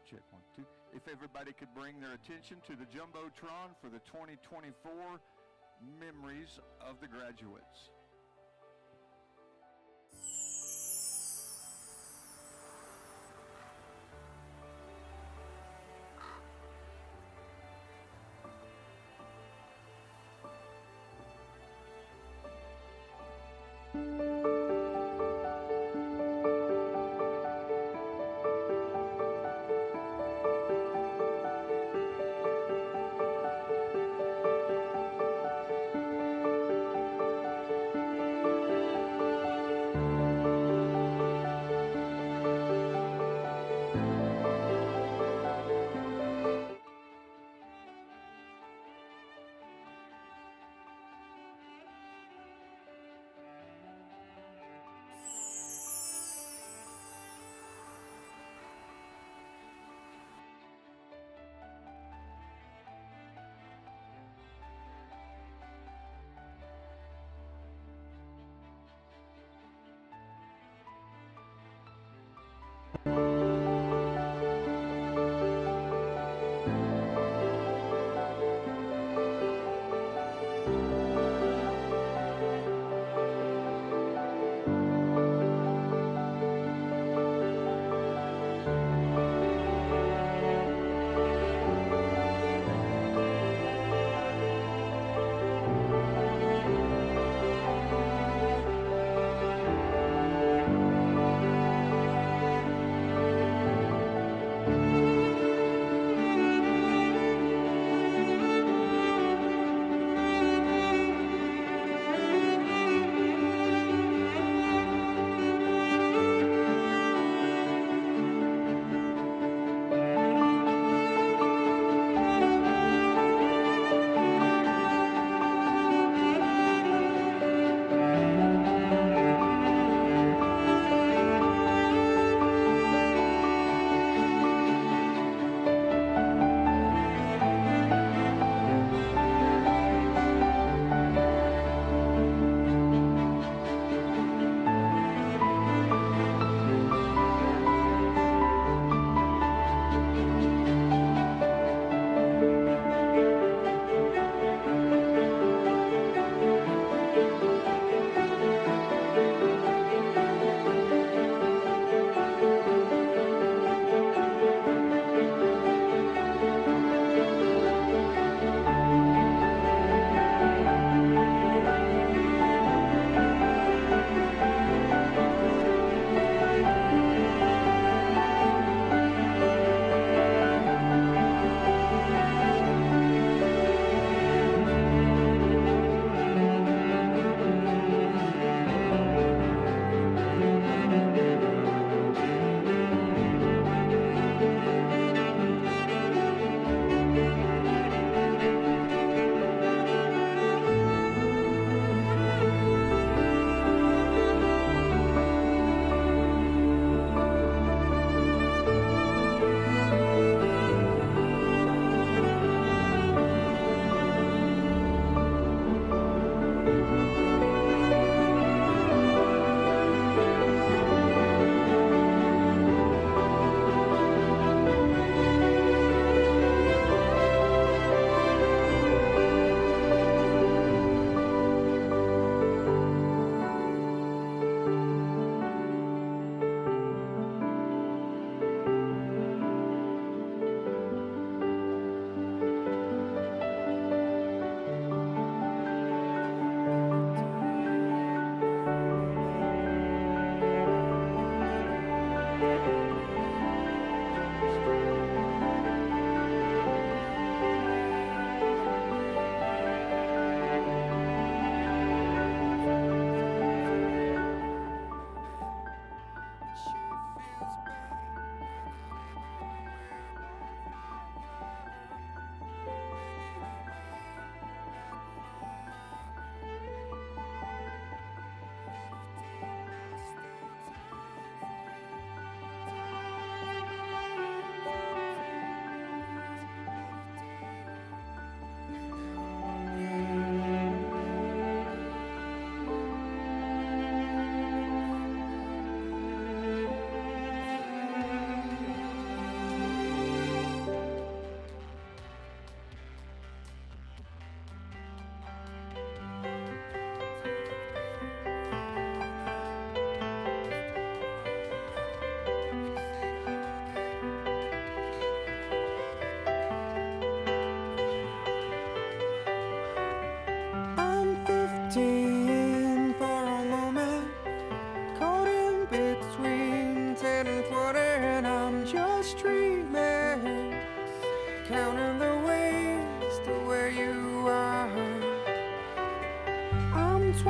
Check 1, 2. If everybody could bring their attention to the Jumbotron for the 2024 memories of the graduates.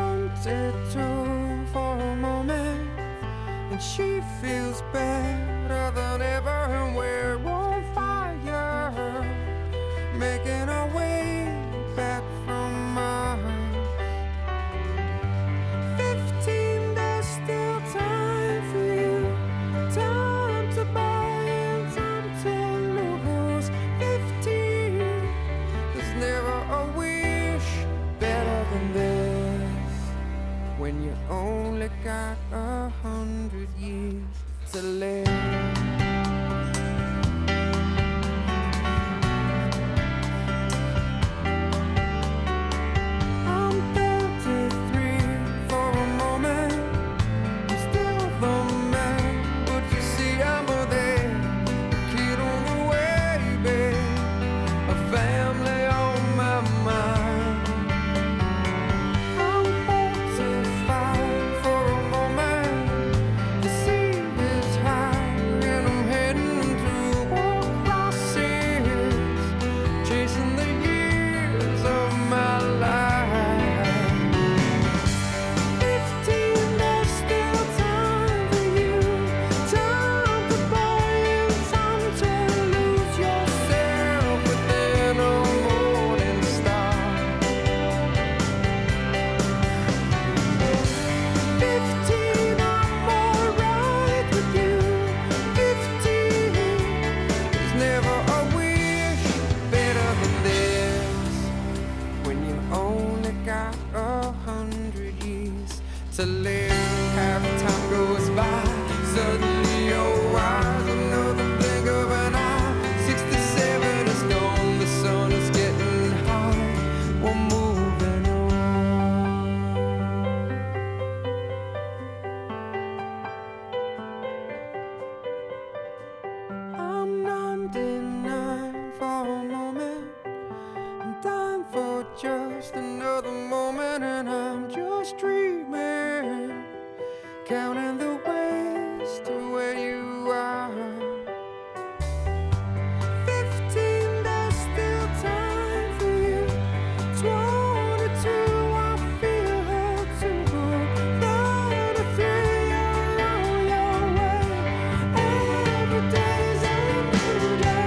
wanted to for a moment, and she feels better than ever, and we're on fire, making our way back from Mars. 15, there's still time for you, time to buy and time to lose. 15, there's never a wish better than this, when you only got 100 years to live. To live, half time goes by, suddenly your eyes, another blink of an eye. 67 is gone, the sun is getting high, we're moving on. I'm 99 for a moment, I'm dying for just another moment, and I'm just dreaming, counting the ways to where you are. 15, there's still time for you. 22, I feel her too. 33, you're on your way. Every day's a new day.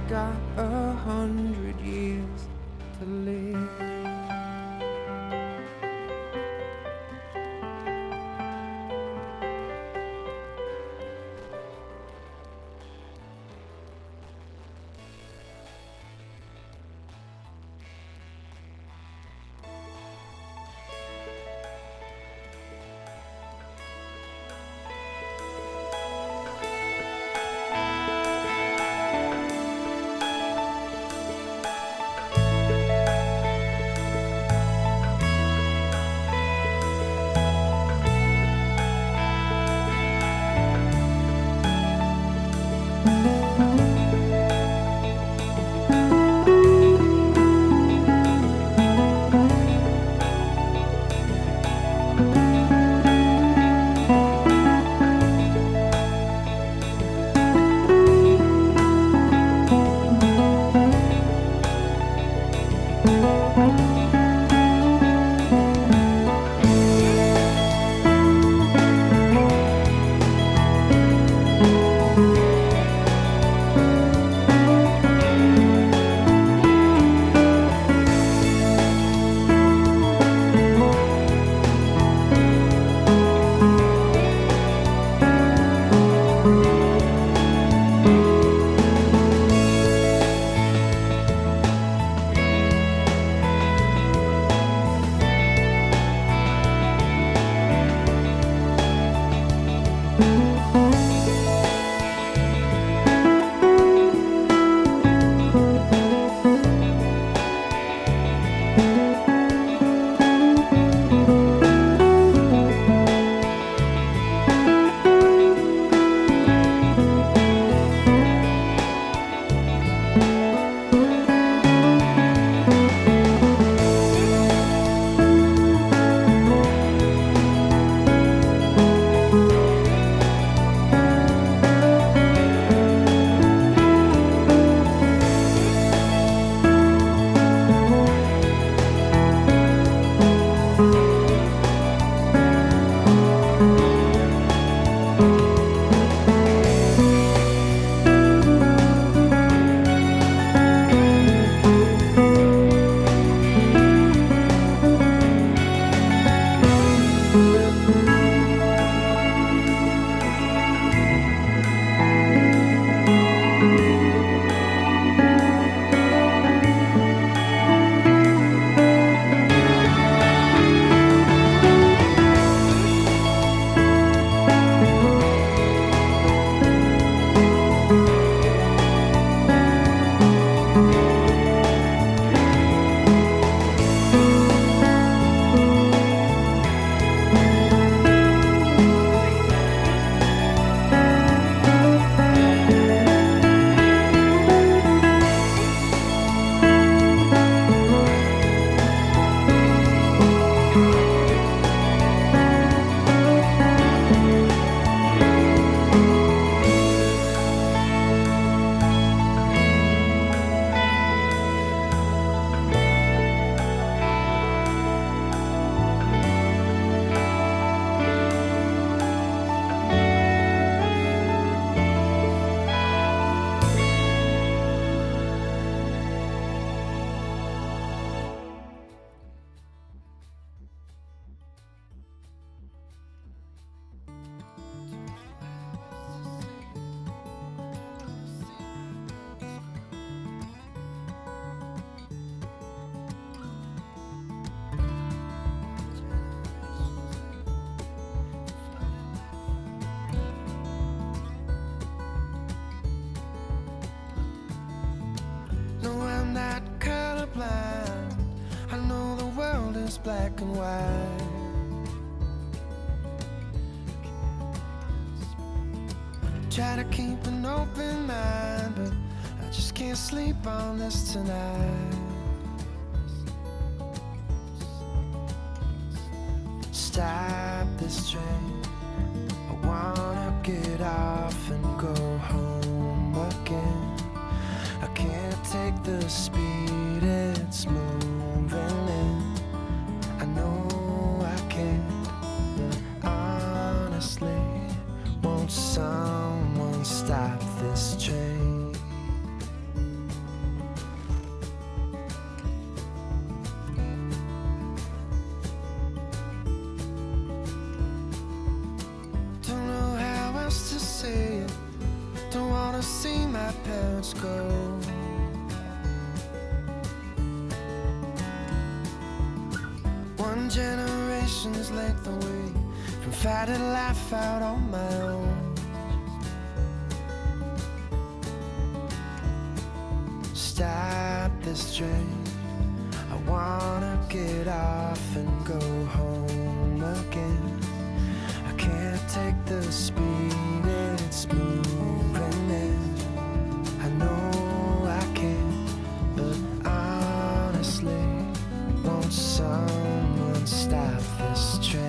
Got 100 years to live. is black and white. Try to keep an open mind, but I just can't sleep on this tonight. Stop this train, I wanna get off and go home again. I can't take the speed it's moving in. I know I can't, but honestly, won't someone stop this train? Don't know how else to say it. Don't wanna see my parents go. One generation's length away from fighting life out on my own. Stop this train, I wanna get off and go home again. I can't take the speed it's moving in. I know I can't, but honestly, won't someone stop this train?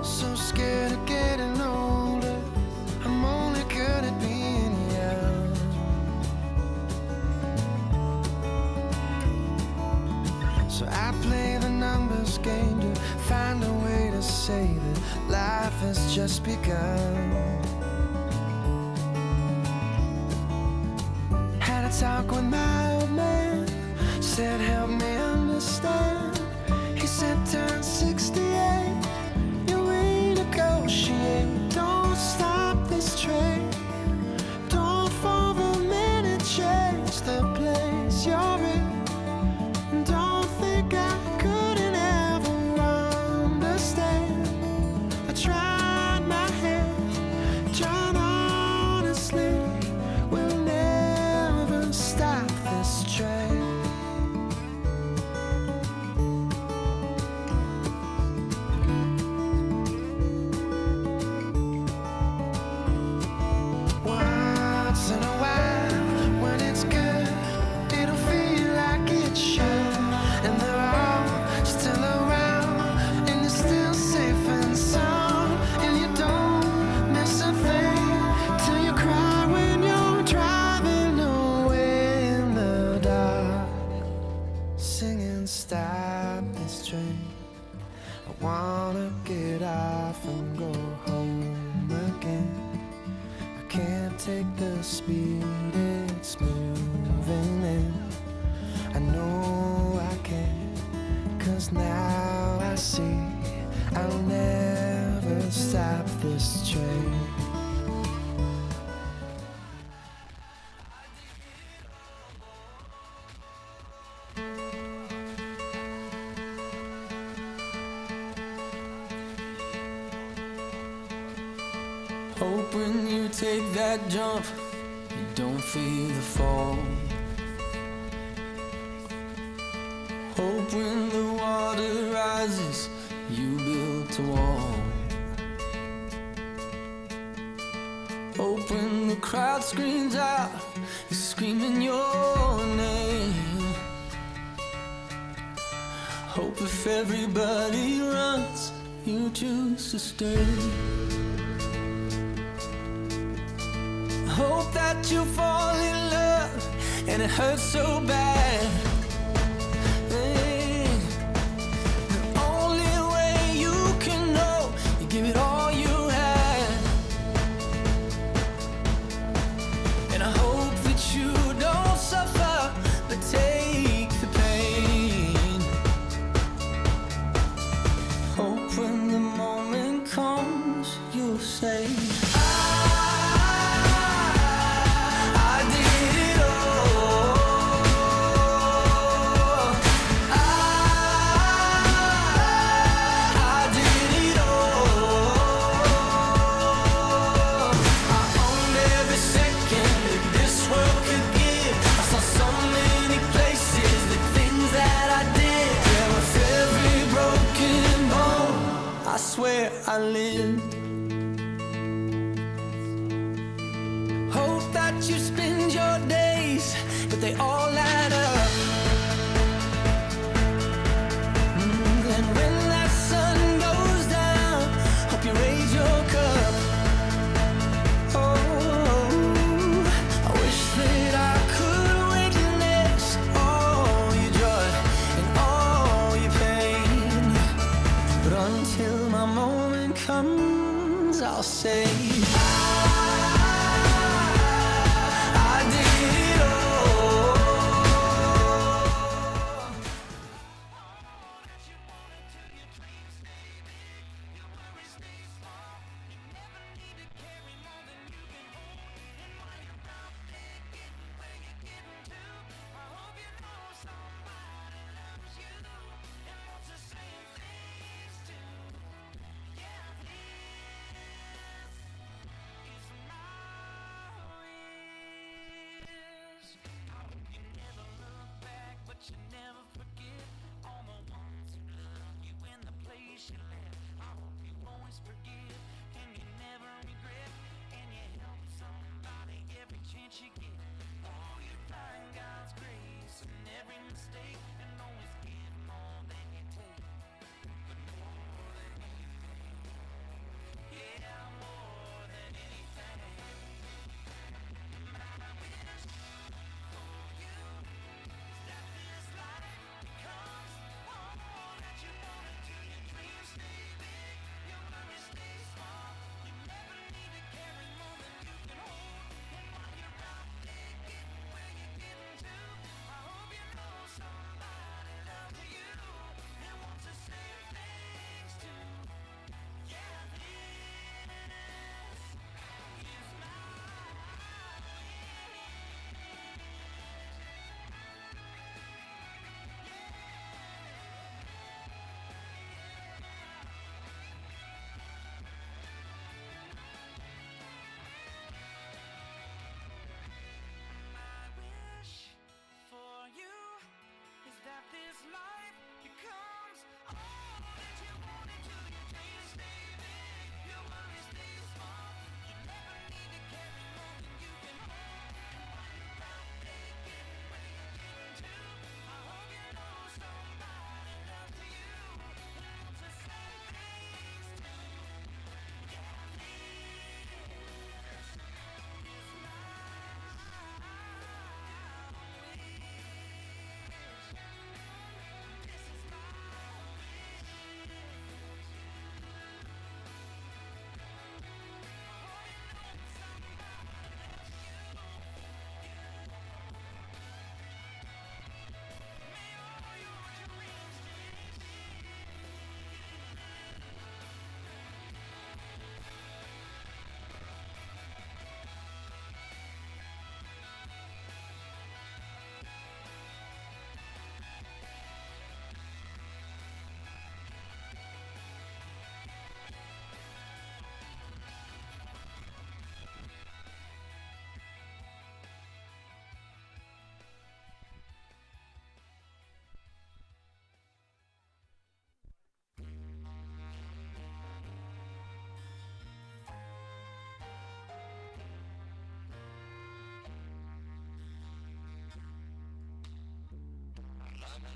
So scared of getting older, I'm only good at being young. So I play the numbers game to find a way to say that life has just begun. Had a talk with my old man, said help me understand. He said turn 68, negotiate, don't stop this train. Don't for a minute change the place you're in. And don't think I couldn't ever understand. I tried my hand, tried honestly. We'll never stop this train. Stop this train, I wanna get off and go home again. I can't take the speed it's moving in. I know I can't, 'cause now I see I'll never stop this train. Hope when you take that jump, you don't feel the fall. Hope when the water rises, you build a wall. Hope when the crowd screams out, you're screaming your name. Hope if everybody runs, you choose to stay. Hope that you fall in love and it hurts so bad. Hey, the only way you can know, you give it all you had. And I hope that you don't suffer, but take the pain. I live. Hope that you spend your days, but they all add up. And when that sun goes down, hope you raise your cup. Oh, I wish that I could witness all your joy and all your pain. But until my moment comes, I'll say I did it all.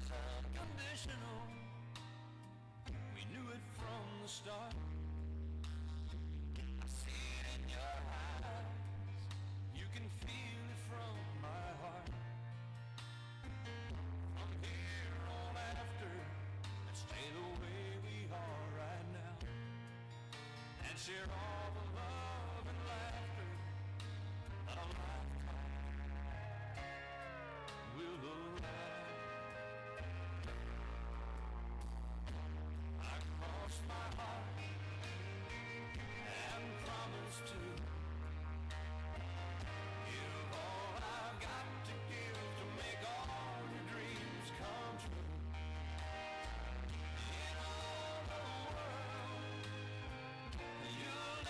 Unconditional, we knew it from the start. I see it in your eyes, you can feel it from my heart. From here on after, let's stay the way we are right now, and share all the love and laughter that a lifetime will allow. My heart and promise to give all I've got to give to make all your dreams come true. In all the world, you'll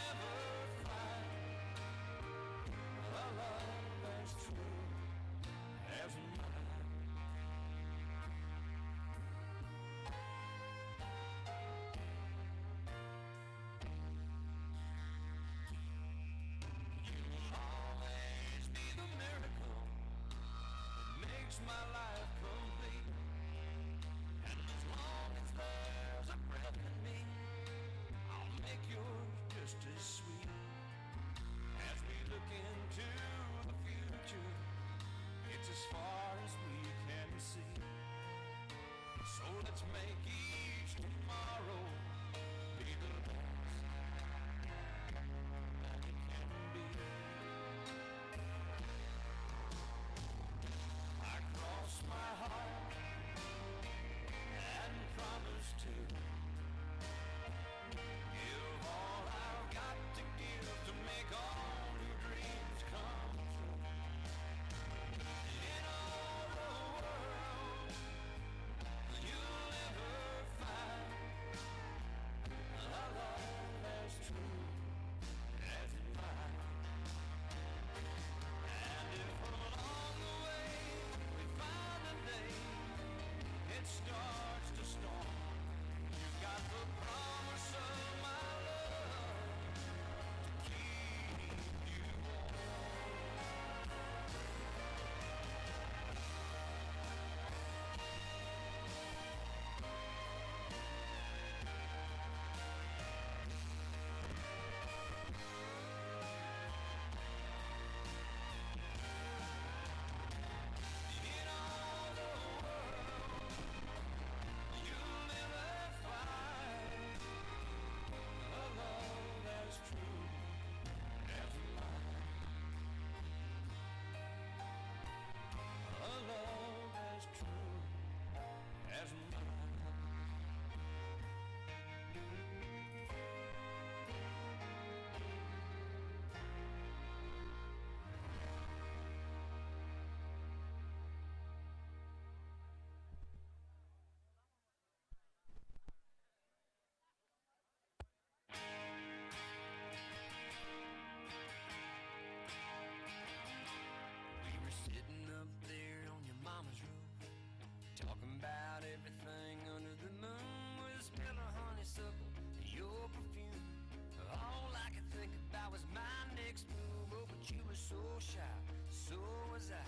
so shy, so was I.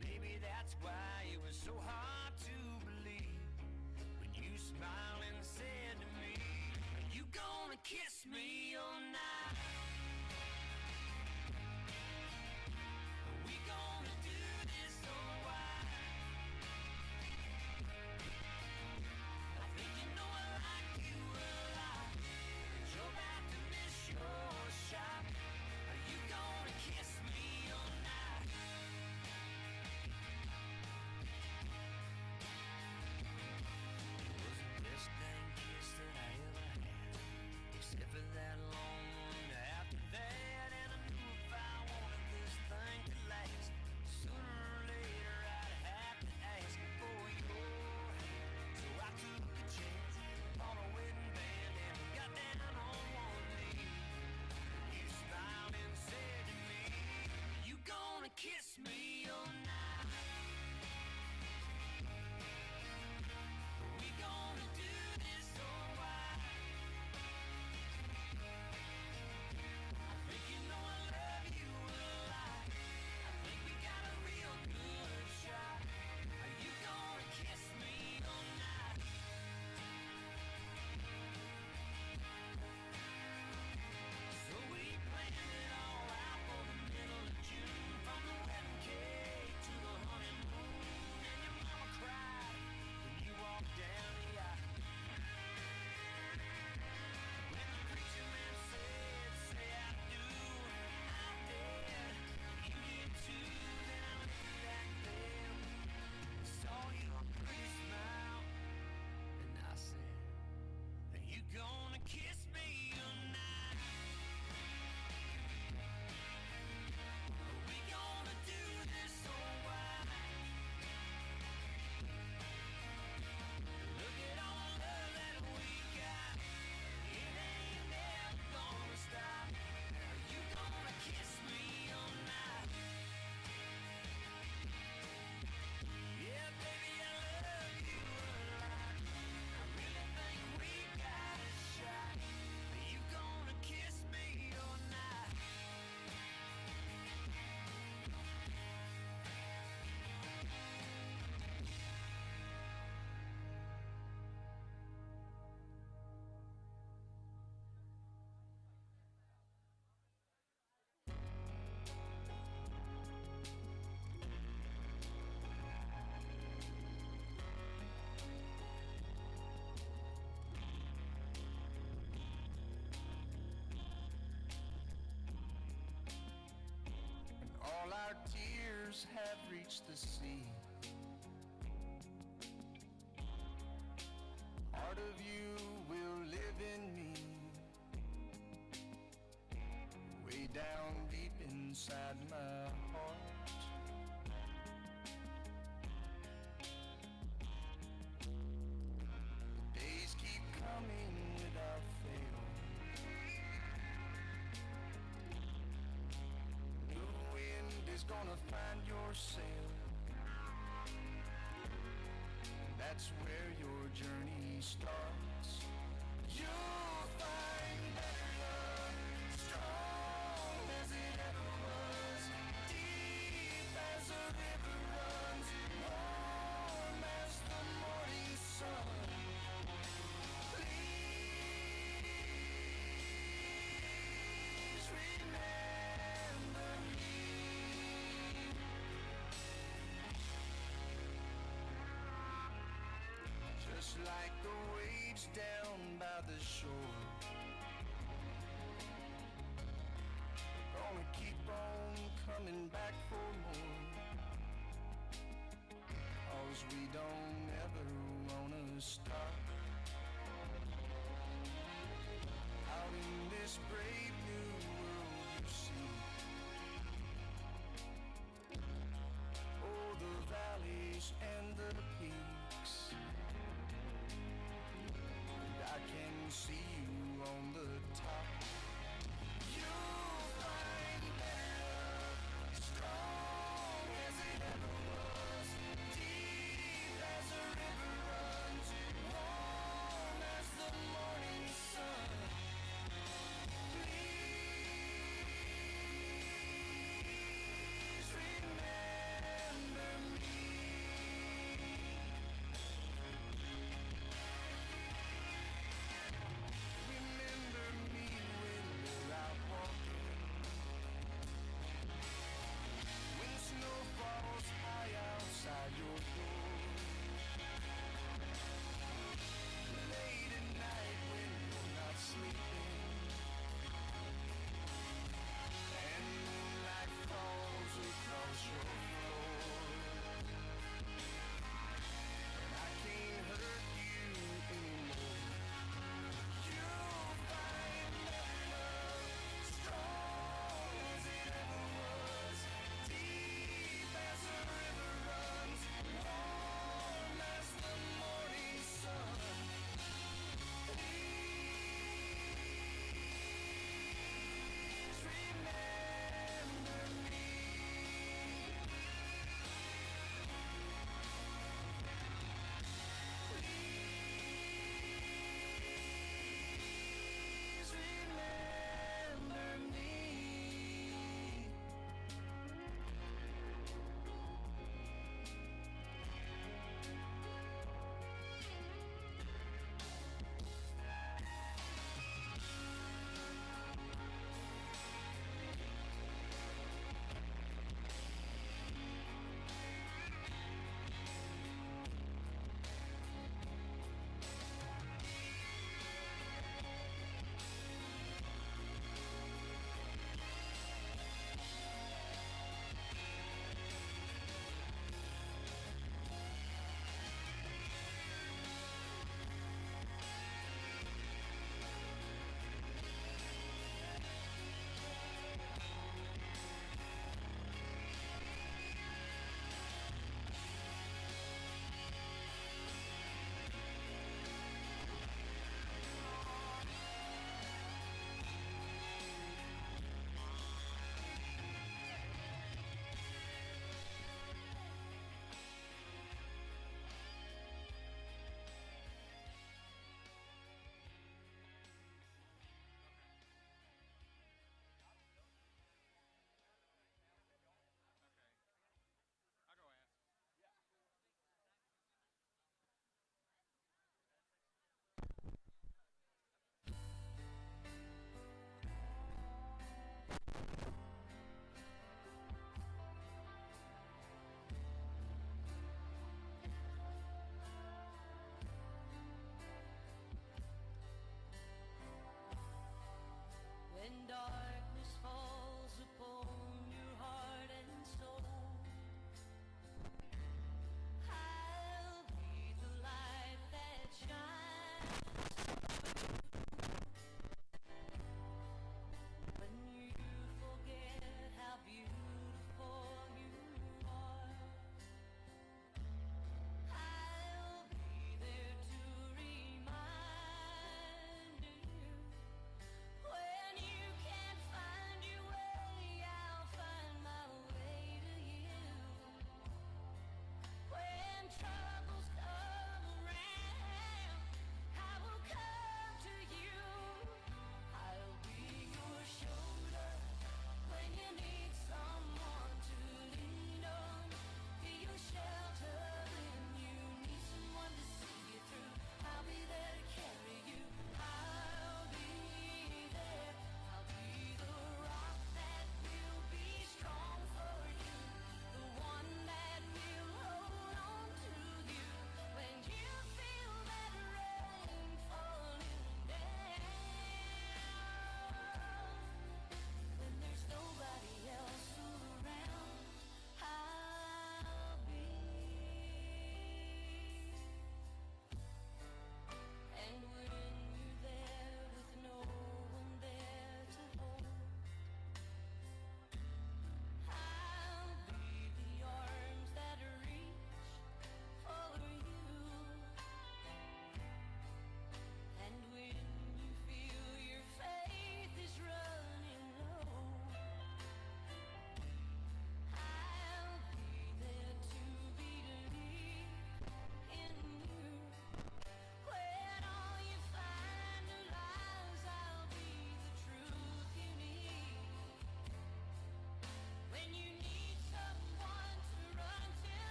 Maybe that's why it was so hard to believe when you smiled and said to me, "Are you gonna kiss me all night? Are we gonna do this or why?" I think you know I like you a lot, but you're about to miss your shot. Are you gonna kiss me all night? It was the best dang kiss that I ever had, except for that long one after that. And I knew if I wanted this thing to last, sooner or later I'd have to ask for your hand. So I took a chance on a wedding band and got down on one knee. You smiled and said to me, "You gonna kiss me all night? We gonna do this or why?" I think you know I love you a lot. I think we got a real good shot. Are you gonna kiss me all night? So we planned it all out for the middle of June, from the wedding cake to the honeymoon. And your mama cried when you walked down the aisle. When the preacher man said, "Say I do," I did. You did too. Then I looked back there, saw your pretty smile, and I said, "Are you gonna kiss me tonight? Are we gonna do this or why?" Look at all the love that we got. It ain't never gonna stop. Are you gonna kiss me all night? Yeah, baby, I love you a lot. I really think we got a shot. Are you gonna kiss me all night? And all our tears have reached the sea. Part of you will live in me, way down deep inside my heart. The days keep coming without fail. New wind is gonna find your sail. That's where your journey starts. You'll find better love, strong as it ever was, deep as a river runs, warm as the morning sun. Please remember me. Just like the waves down by the shore, we're gonna keep on coming back for more, 'cause we don't ever wanna stop. Out in this brave new world you see, oh, the valleys and the peaks, and I can see you on the top. You'll find better love, strong as it ever was, deep as a river runs, warm as the morning sun. Please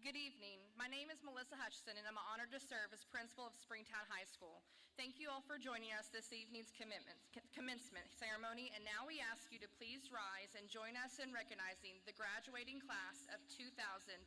Good evening. My name is Melissa Hutchison, and I'm honored to serve as principal of Springtown High School. Thank you all for joining us this evening's commencement ceremony, and now we ask you to please rise and join us in recognizing the graduating class of 2024.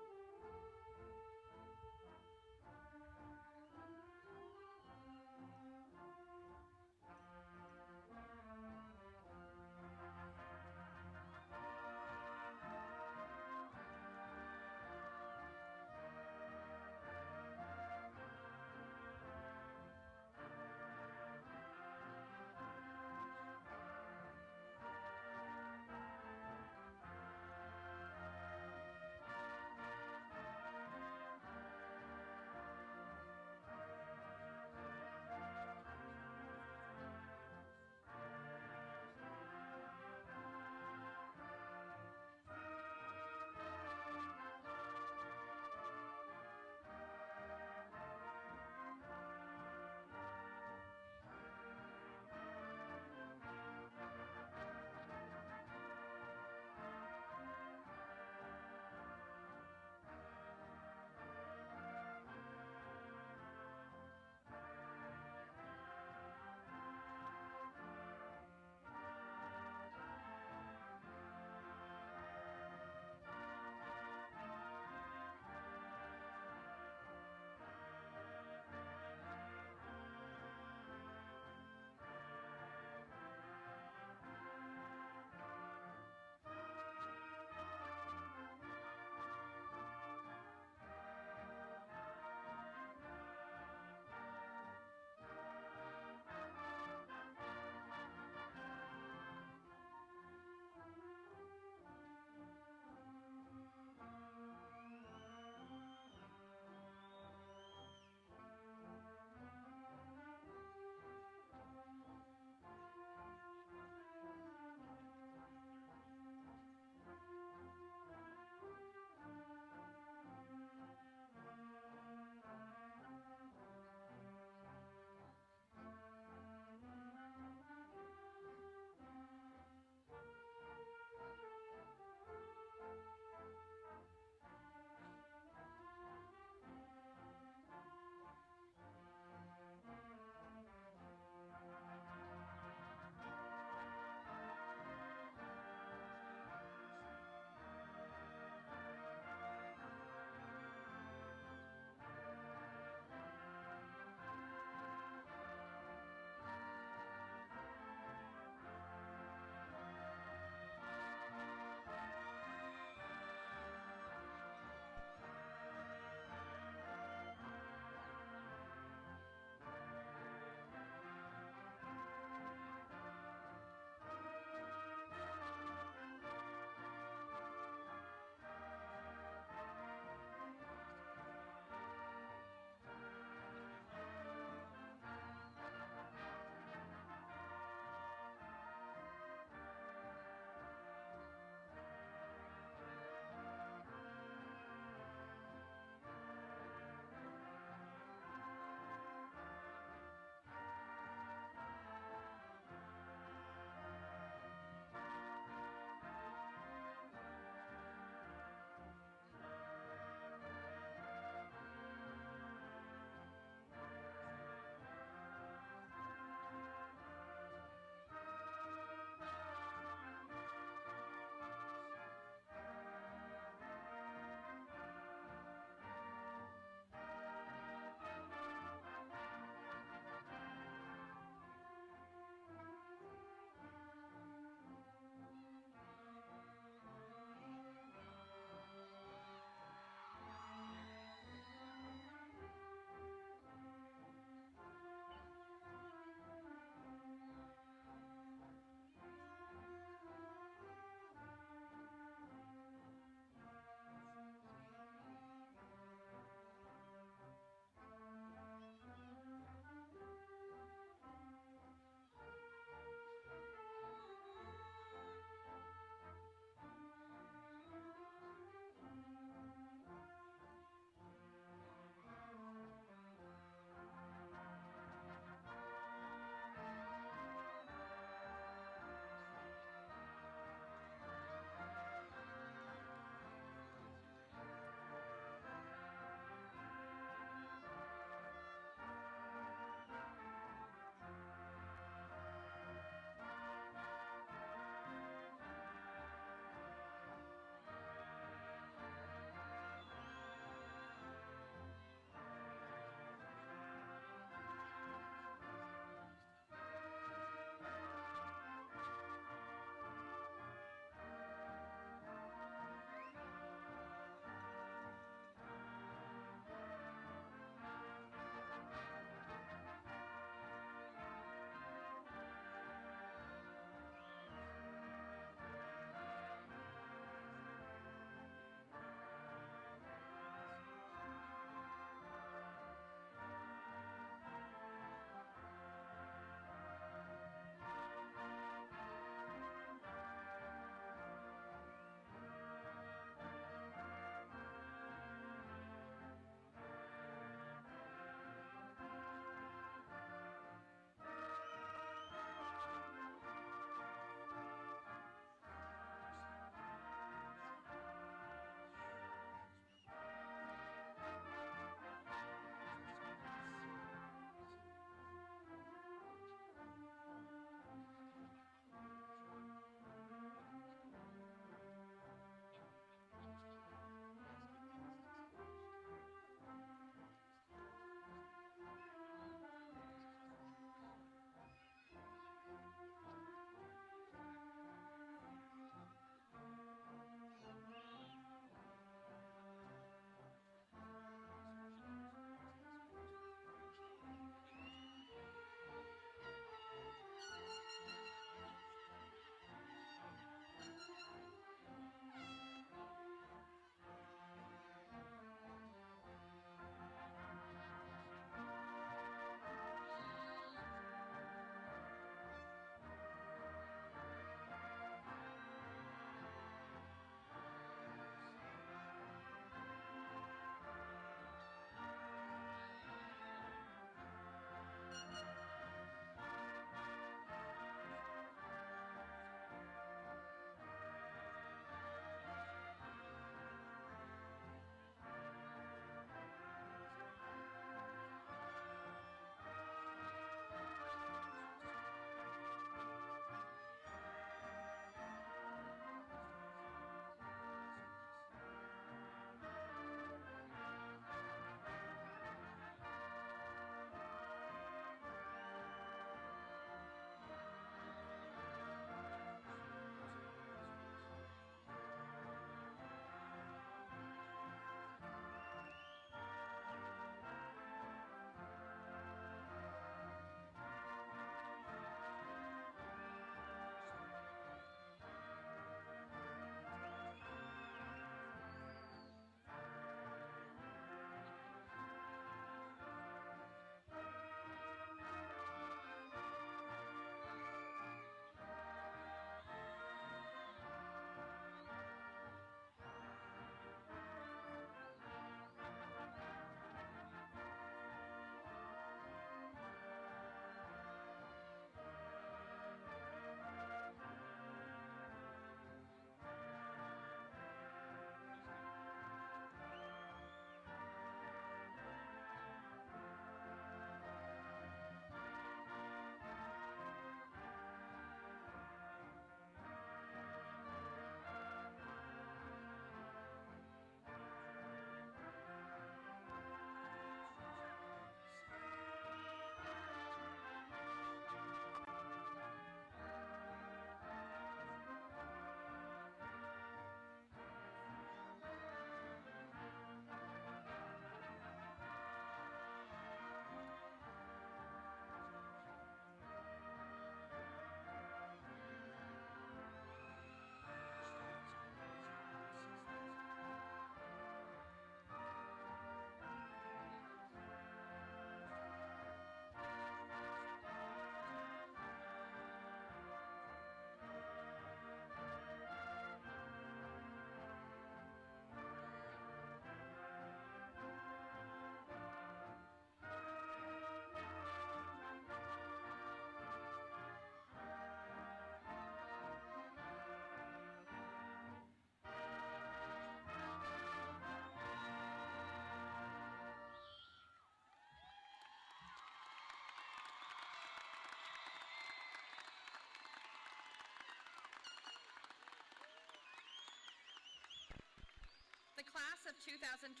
The class of 2024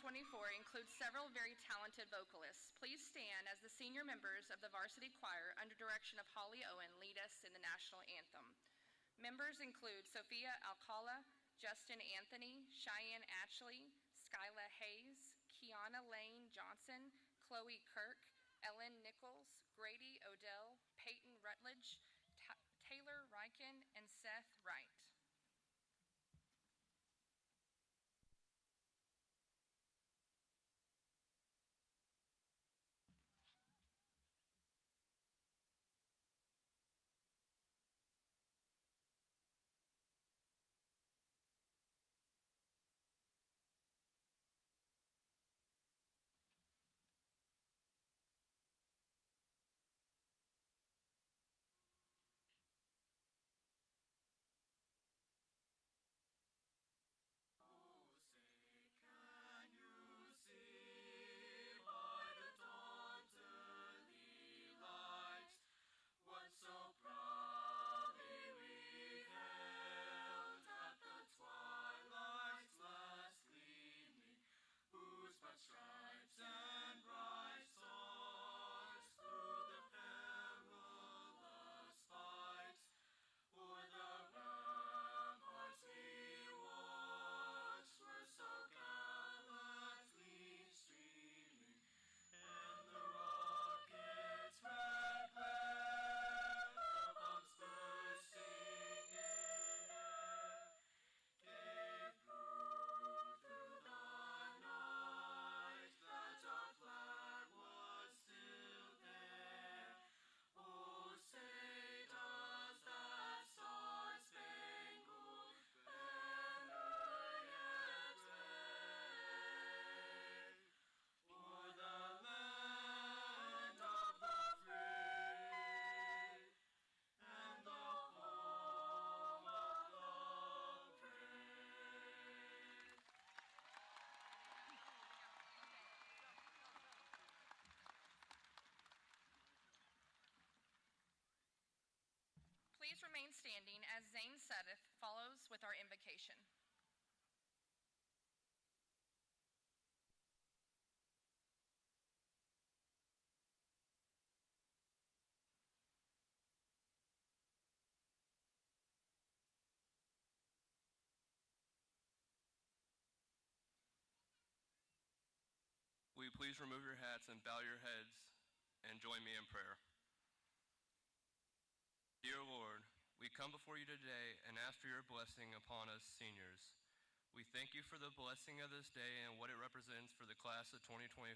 includes several very talented vocalists. Please stand as the senior members of the varsity choir under direction of Holly Owen lead us in the national anthem. Members include Sophia Alcala, Justin Anthony, Cheyenne Ashley, Skyla Hayes, Kiana Lane Johnson, Chloe Kirk, Ellen Nichols, Grady Odell, Peyton Rutledge, Taylor Ryken, and Seth Wright. Please remain standing as Zane Sudduth follows with our invocation. Will you please remove your hats and bow your heads and join me in prayer? Dear Lord, we come before you today and ask for your blessing upon us seniors. We thank you for the blessing of this day and what it represents for the class of 2024.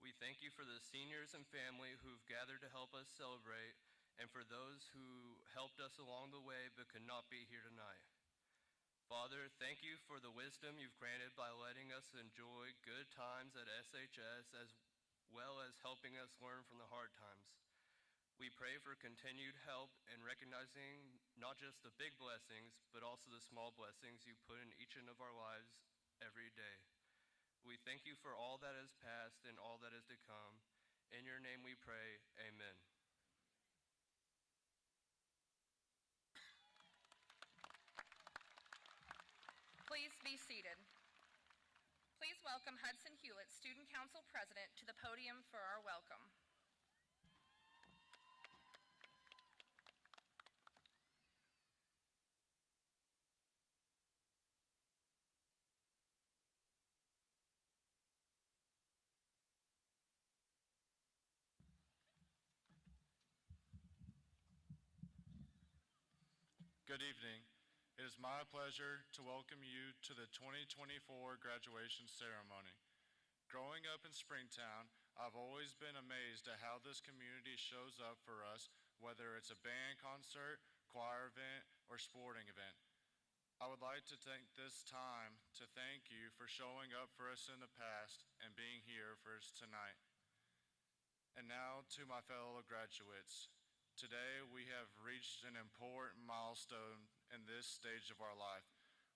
We thank you for the seniors and family who've gathered to help us celebrate, and for those who helped us along the way but could not be here tonight. Father, thank you for the wisdom you've granted by letting us enjoy good times at SHS as well as helping us learn from the hard times. We pray for continued help in recognizing not just the big blessings, but also the small blessings you put in each of our lives every day. We thank you for all that has passed and all that is to come. In your name we pray, amen. Please be seated. Please welcome Hudson Hewlett, Student Council President, to the podium for our welcome. Good evening. It is my pleasure to welcome you to the 2024 graduation ceremony. Growing up in Springtown, I've always been amazed at how this community shows up for us, whether it's a band concert, choir event, or sporting event. I would like to take this time to thank you for showing up for us in the past and being here for us tonight. And now to my fellow graduates. Today we have reached an important milestone in this stage of our life,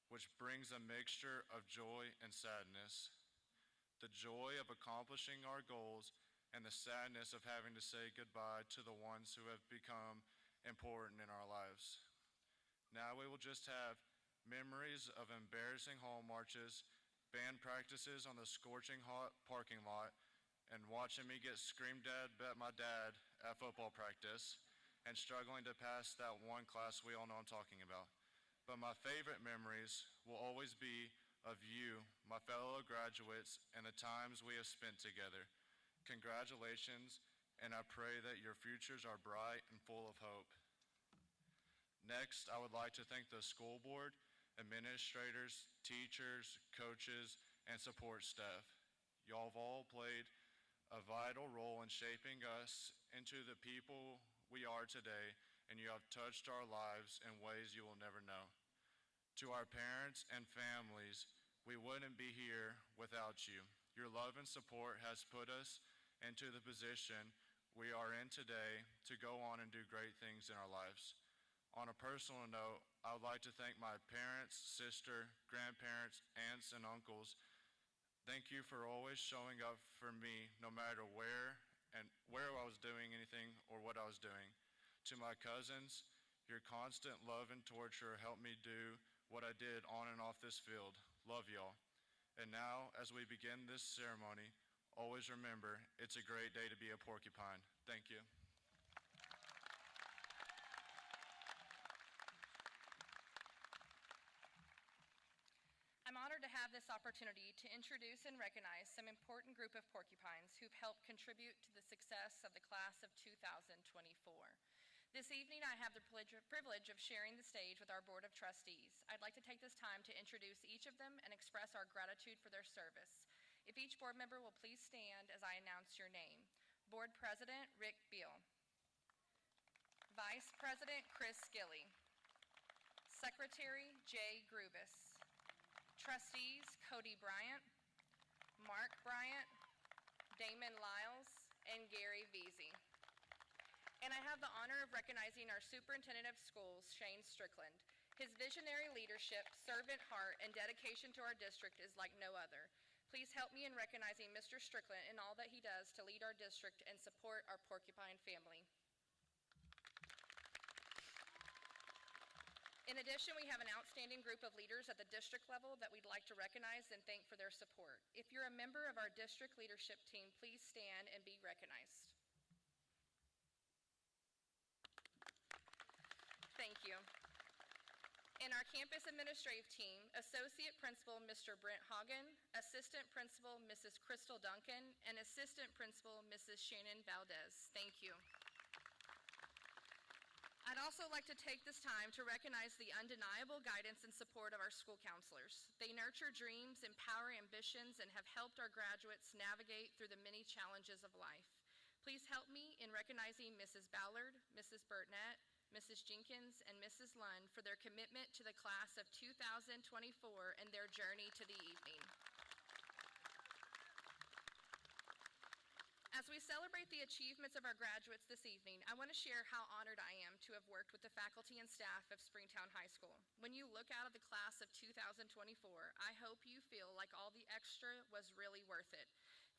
which brings a mixture of joy and sadness. The joy of accomplishing our goals and the sadness of having to say goodbye to the ones who have become important in our lives. Now we will just have memories of embarrassing hall marches, band practices on the scorching hot parking lot, and watching me get screamed at by my dad at football practice, and struggling to pass that one class we all know I'm talking about. But my favorite memories will always be of you, my fellow graduates, and the times we have spent together. Congratulations, and I pray that your futures are bright and full of hope. Next, I would like to thank the school board, administrators, teachers, coaches, and support staff. Y'all have all played a vital role in shaping us into the people we are today, and you have touched our lives in ways you will never know. To our parents and families, we wouldn't be here without you. Your love and support has put us into the position we are in today to go on and do great things in our lives. On a personal note, I would like to thank my parents, sister, grandparents, aunts, and uncles. Thank you for always showing up for me no matter where I was doing anything or what I was doing. To my cousins, your constant love and torture helped me do what I did on and off this field. Love y'all. And now, as we begin this ceremony, always remember, it's a great day to be a Porcupine. Thank you. I'm honored to have this opportunity to introduce and recognize some important group of Porcupines who've helped contribute to the success of the class of 2024. This evening, I have the privilege of sharing the stage with our Board of Trustees. I'd like to take this time to introduce each of them and express our gratitude for their service. If each board member will please stand as I announce your name. Board President, Rick Beal. Vice President, Chris Skilly. Secretary, Jay Grubus. Trustees, Cody Bryant, Mark Bryant, Damon Lyles, and Gary Veazey. And I have the honor of recognizing our Superintendent of Schools, Shane Strickland. His visionary leadership, servant heart, and dedication to our district is like no other. Please help me in recognizing Mr. Strickland in all that he does to lead our district and support our Porcupine family. In addition, we have an outstanding group of leaders at the district level that we'd like to recognize and thank for their support. If you're a member of our district leadership team, please stand and be recognized. Thank you. In our campus administrative team, Associate Principal Mr. Brent Hagen, Assistant Principal Mrs. Crystal Duncan, and Assistant Principal Mrs. Shannon Valdez. Thank you. I'd also like to take this time to recognize the undeniable guidance and support of our school counselors. They nurture dreams, empower ambitions, and have helped our graduates navigate through the many challenges of life. Please help me in recognizing Mrs. Ballard, Mrs. Burtnett, Mrs. Jenkins, and Mrs. Lund for their commitment to the class of 2024 and their journey to the evening. As we celebrate the achievements of our graduates this evening, I want to share how honored I am to have worked with the faculty and staff of Springtown High School. When you look out of the class of 2024, I hope you feel like all the extra was really worth it.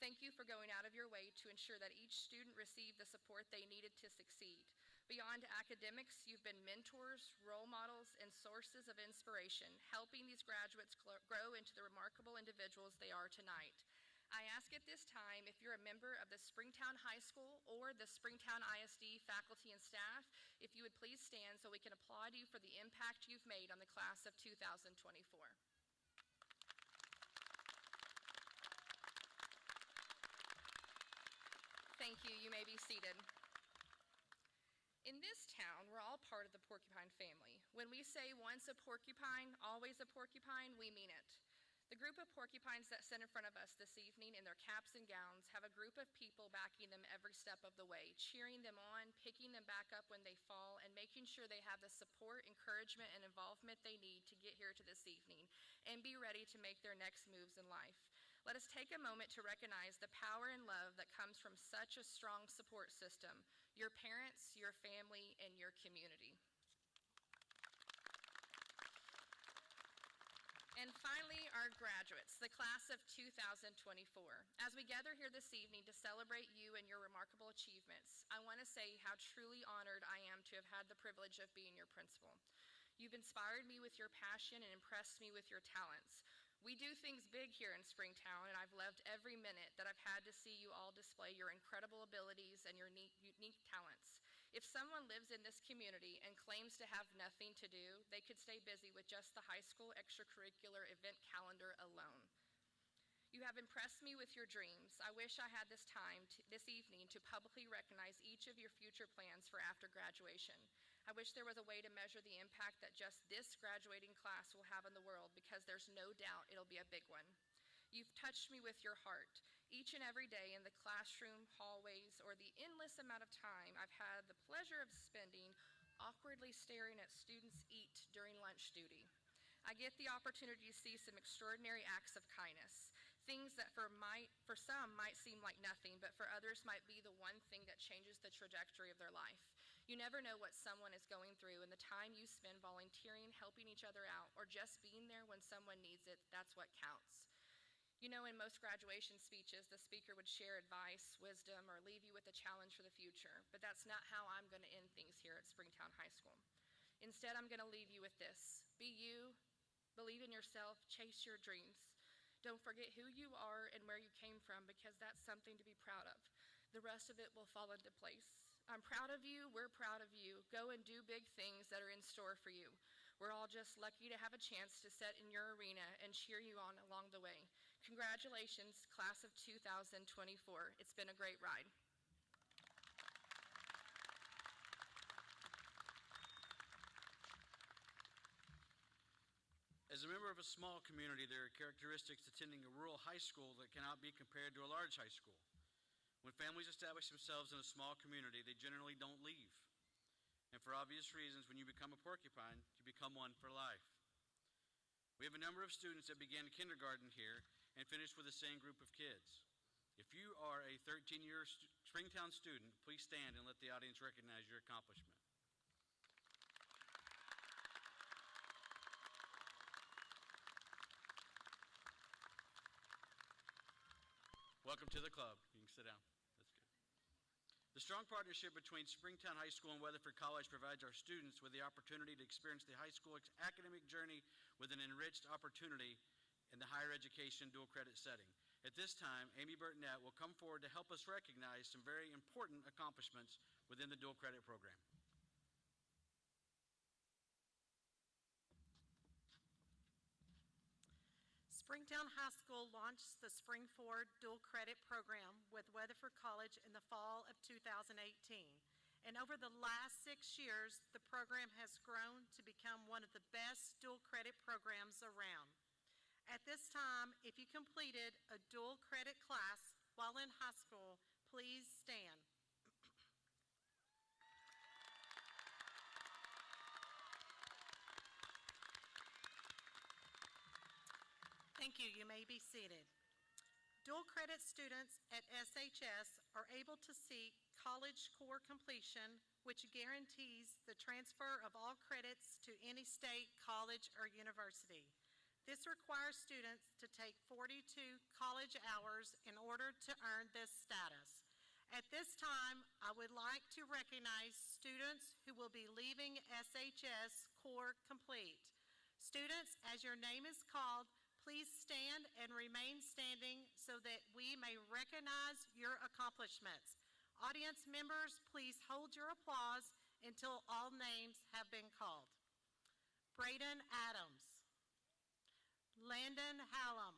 Thank you for going out of your way to ensure that each student received the support they needed to succeed. Beyond academics, you've been mentors, role models, and sources of inspiration, helping these graduates grow into the remarkable individuals they are tonight. I ask at this time if you're a member of the Springtown High School or the Springtown ISD faculty and staff, if you would please stand so we can applaud you for the impact you've made on the class of 2024. Thank you. You may be seated. In this town, we're all part of the Porcupine family. When we say once a Porcupine, always a Porcupine, we mean it. The group of Porcupines that sit in front of us this evening in their caps and gowns have a group of people backing them every step of the way, cheering them on, picking them back up when they fall, and making sure they have the support, encouragement, and involvement they need to get here to this evening and be ready to make their next moves in life. Let us take a moment to recognize the power and love that comes from such a strong support system, your parents, your family, and your community. And finally, our graduates, the class of 2024. As we gather here this evening to celebrate you and your remarkable achievements, I want to say how truly honored I am to have had the privilege of being your principal. You've inspired me with your passion and impressed me with your talents. We do things big here in Springtown, and I've loved every minute that I've had to see you all display your incredible abilities and your unique talents. If someone lives in this community and claims to have nothing to do, they could stay busy with just the high school extracurricular event calendar alone. You have impressed me with your dreams. I wish I had this evening to publicly recognize each of your future plans for after graduation. I wish there was a way to measure the impact that just this graduating class will have in the world, because there's no doubt it'll be a big one. You've touched me with your heart. Each and every day in the classroom, hallways, or the endless amount of time I've had the pleasure of spending awkwardly staring at students eat during lunch duty. I get the opportunity to see some extraordinary acts of kindness, things that for some might seem like nothing, but for others might be the one thing that changes the trajectory of their life. You never know what someone is going through, and the time you spend volunteering, helping each other out, or just being there when someone needs it, that's what counts. You know, in most graduation speeches, the speaker would share advice, wisdom, or leave you with a challenge for the future, but that's not how I'm going to end things here at Springtown High School. Instead, I'm going to leave you with this. Be you, believe in yourself, chase your dreams. Don't forget who you are and where you came from, because that's something to be proud of. The rest of it will fall into place. I'm proud of you, we're proud of you. Go and do big things that are in store for you. We're all just lucky to have a chance to sit in your arena and cheer you on along the way. Congratulations, class of 2024. It's been a great ride. As a member of a small community, there are characteristics attending a rural high school that cannot be compared to a large high school. When families establish themselves in a small community, they generally don't leave. And for obvious reasons, when you become a Porcupine, you become one for life. We have a number of students that began kindergarten here and finished with the same group of kids. If you are a 13-year Springtown student, please stand and let the audience recognize your accomplishment. Welcome to the club. You can sit down. That's good. The strong partnership between Springtown High School and Weatherford College provides our students with the opportunity to experience the high school academic journey with an enriched opportunity in the higher education dual credit setting. At this time, Amy Burtonette will come forward to help us recognize some very important accomplishments within the dual credit program. Springtown High School launched the Spring Forward Dual Credit Program with Weatherford College in the fall of 2018. And over the last 6 years, the program has grown to become one of the best dual credit programs around. At this time, if you completed a dual credit class while in high school, please stand. Thank you. You may be seated. Dual credit students at SHS are able to seek college core completion, which guarantees the transfer of all credits to any state, college, or university. This requires students to take 42 college hours in order to earn this status. At this time, I would like to recognize students who will be leaving SHS core complete. Students, as your name is called, please stand and remain standing so that we may recognize your accomplishments. Audience members, please hold your applause until all names have been called. Braden Adams, Landon Hallam,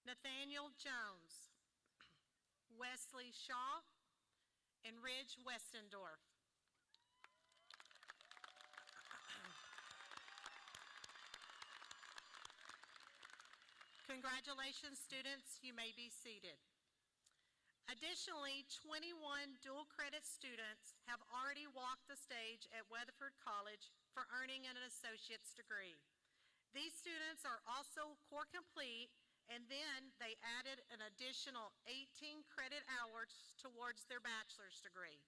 Nathaniel Jones, Wesley Shaw, and Ridge Westendorf. Congratulations, students. You may be seated. Additionally, 21 dual credit students have already walked the stage at Weatherford College for earning an associate's degree. These students are also core complete, and then they added an additional 18 credit hours towards their bachelor's degree.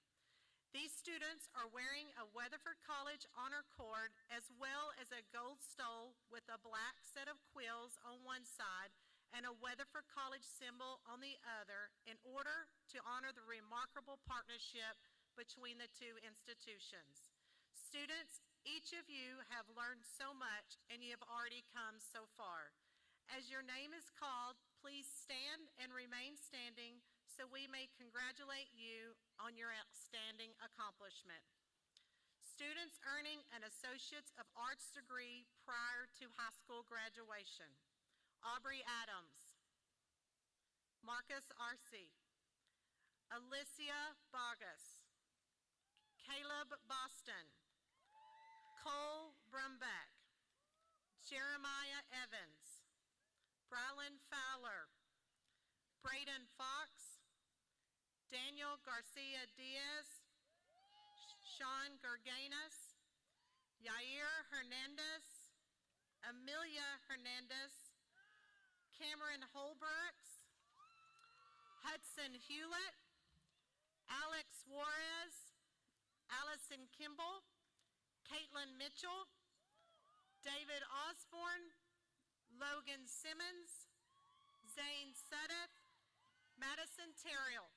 These students are wearing a Weatherford College honor cord as well as a gold stole with a black set of quills on one side and a Weatherford College symbol on the other in order to honor the remarkable partnership between the two institutions. Students, Each of you have learned so much, and you have already come so far. As your name is called, please stand and remain standing so we may congratulate you on your outstanding accomplishment. Students earning an Associates of Arts degree prior to high school graduation: Aubrey Adams, Marcus Arce, Alicia Bogus, Caleb Boston, Cole Brumback, Jeremiah Evans, Brylan Fowler, Braden Fox, Daniel Garcia Diaz, Sean Gerganis, Yair Hernandez, Amelia Hernandez, Cameron Holbrooks, Hudson Hewlett, Alex Juarez, Allison Kimball, Caitlin Mitchell, David Osborne, Logan Simmons, Zane Suddeth, Madison Terrill.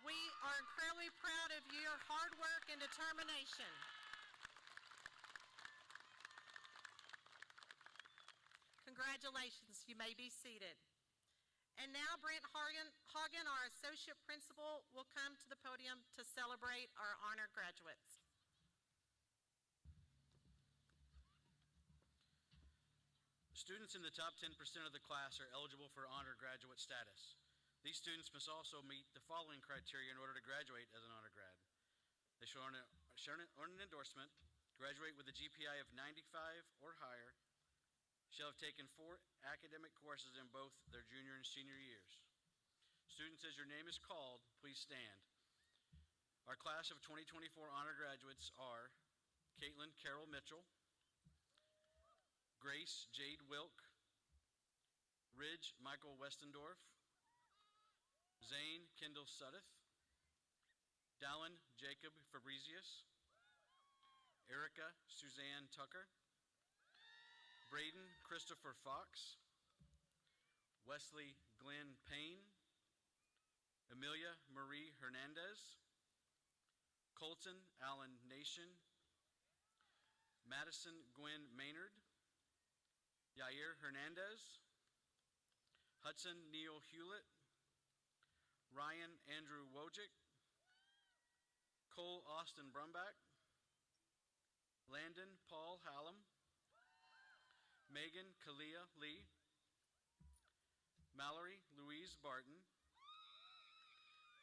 We are incredibly proud of your hard work and determination. Congratulations, you may be seated. And now Brent Hagen, our Associate Principal, will come to the podium to celebrate our honored graduates. Students in the top 10% of the class are eligible for honor graduate status. These students must also meet the following criteria in order to graduate as an honor grad. They should earn an endorsement, graduate with a GPI of 95 or higher, shall have taken 4 academic courses in both their junior and senior years. Students, as your name is called, please stand. Our class of 2024 honor graduates are Caitlin Carol Mitchell, Grace Jade Wilk, Ridge Michael Westendorf, Zane Kendall Suddeth, Dallin Jacob Fabrizius, Erica Suzanne Tucker, Braden Christopher Fox, Wesley Glenn Payne, Amelia Marie Hernandez, Colton Allen Nation, Madison Gwen Maynard, Yair Hernandez, Hudson Neil Hewlett, Ryan Andrew Wojcik, Cole Austin Brumback, Landon Paul Hallam, Megan Kalia Lee, Mallory Louise Barton,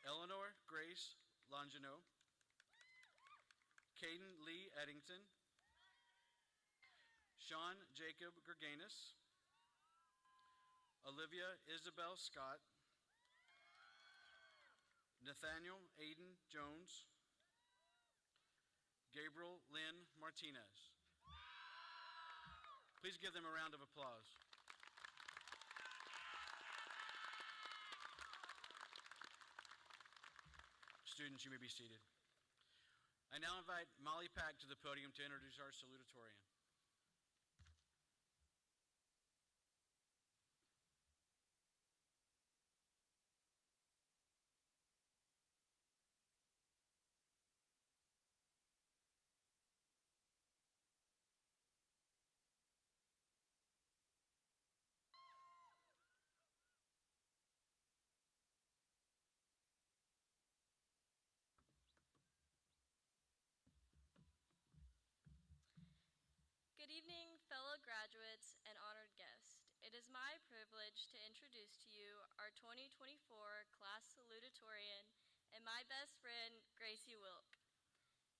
Eleanor Grace Longino, Caden Lee Eddington, Sean Jacob Gerganis, Olivia Isabel Scott, Nathaniel Aiden Jones, Gabriel Lynn Martinez. Please give them a round of applause. Students, you may be seated. I now invite Molly Pack to the podium to introduce our salutatorian. Good evening, fellow graduates and honored guests. It is my privilege to introduce to you our 2024 class salutatorian and my best friend, Gracie Wilk.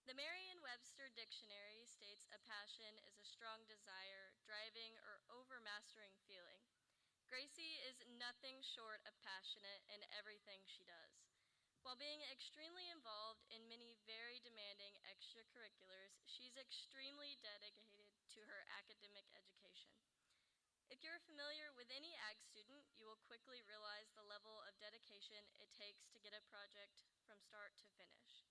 The Merriam-Webster Dictionary states a passion is a strong desire, driving, or overmastering feeling. Gracie is nothing short of passionate in everything she does. While being extremely involved in many very demanding extracurriculars, she's extremely dedicated to her academic education. If you're familiar with any ag student, you will quickly realize the level of dedication it takes to get a project from start to finish.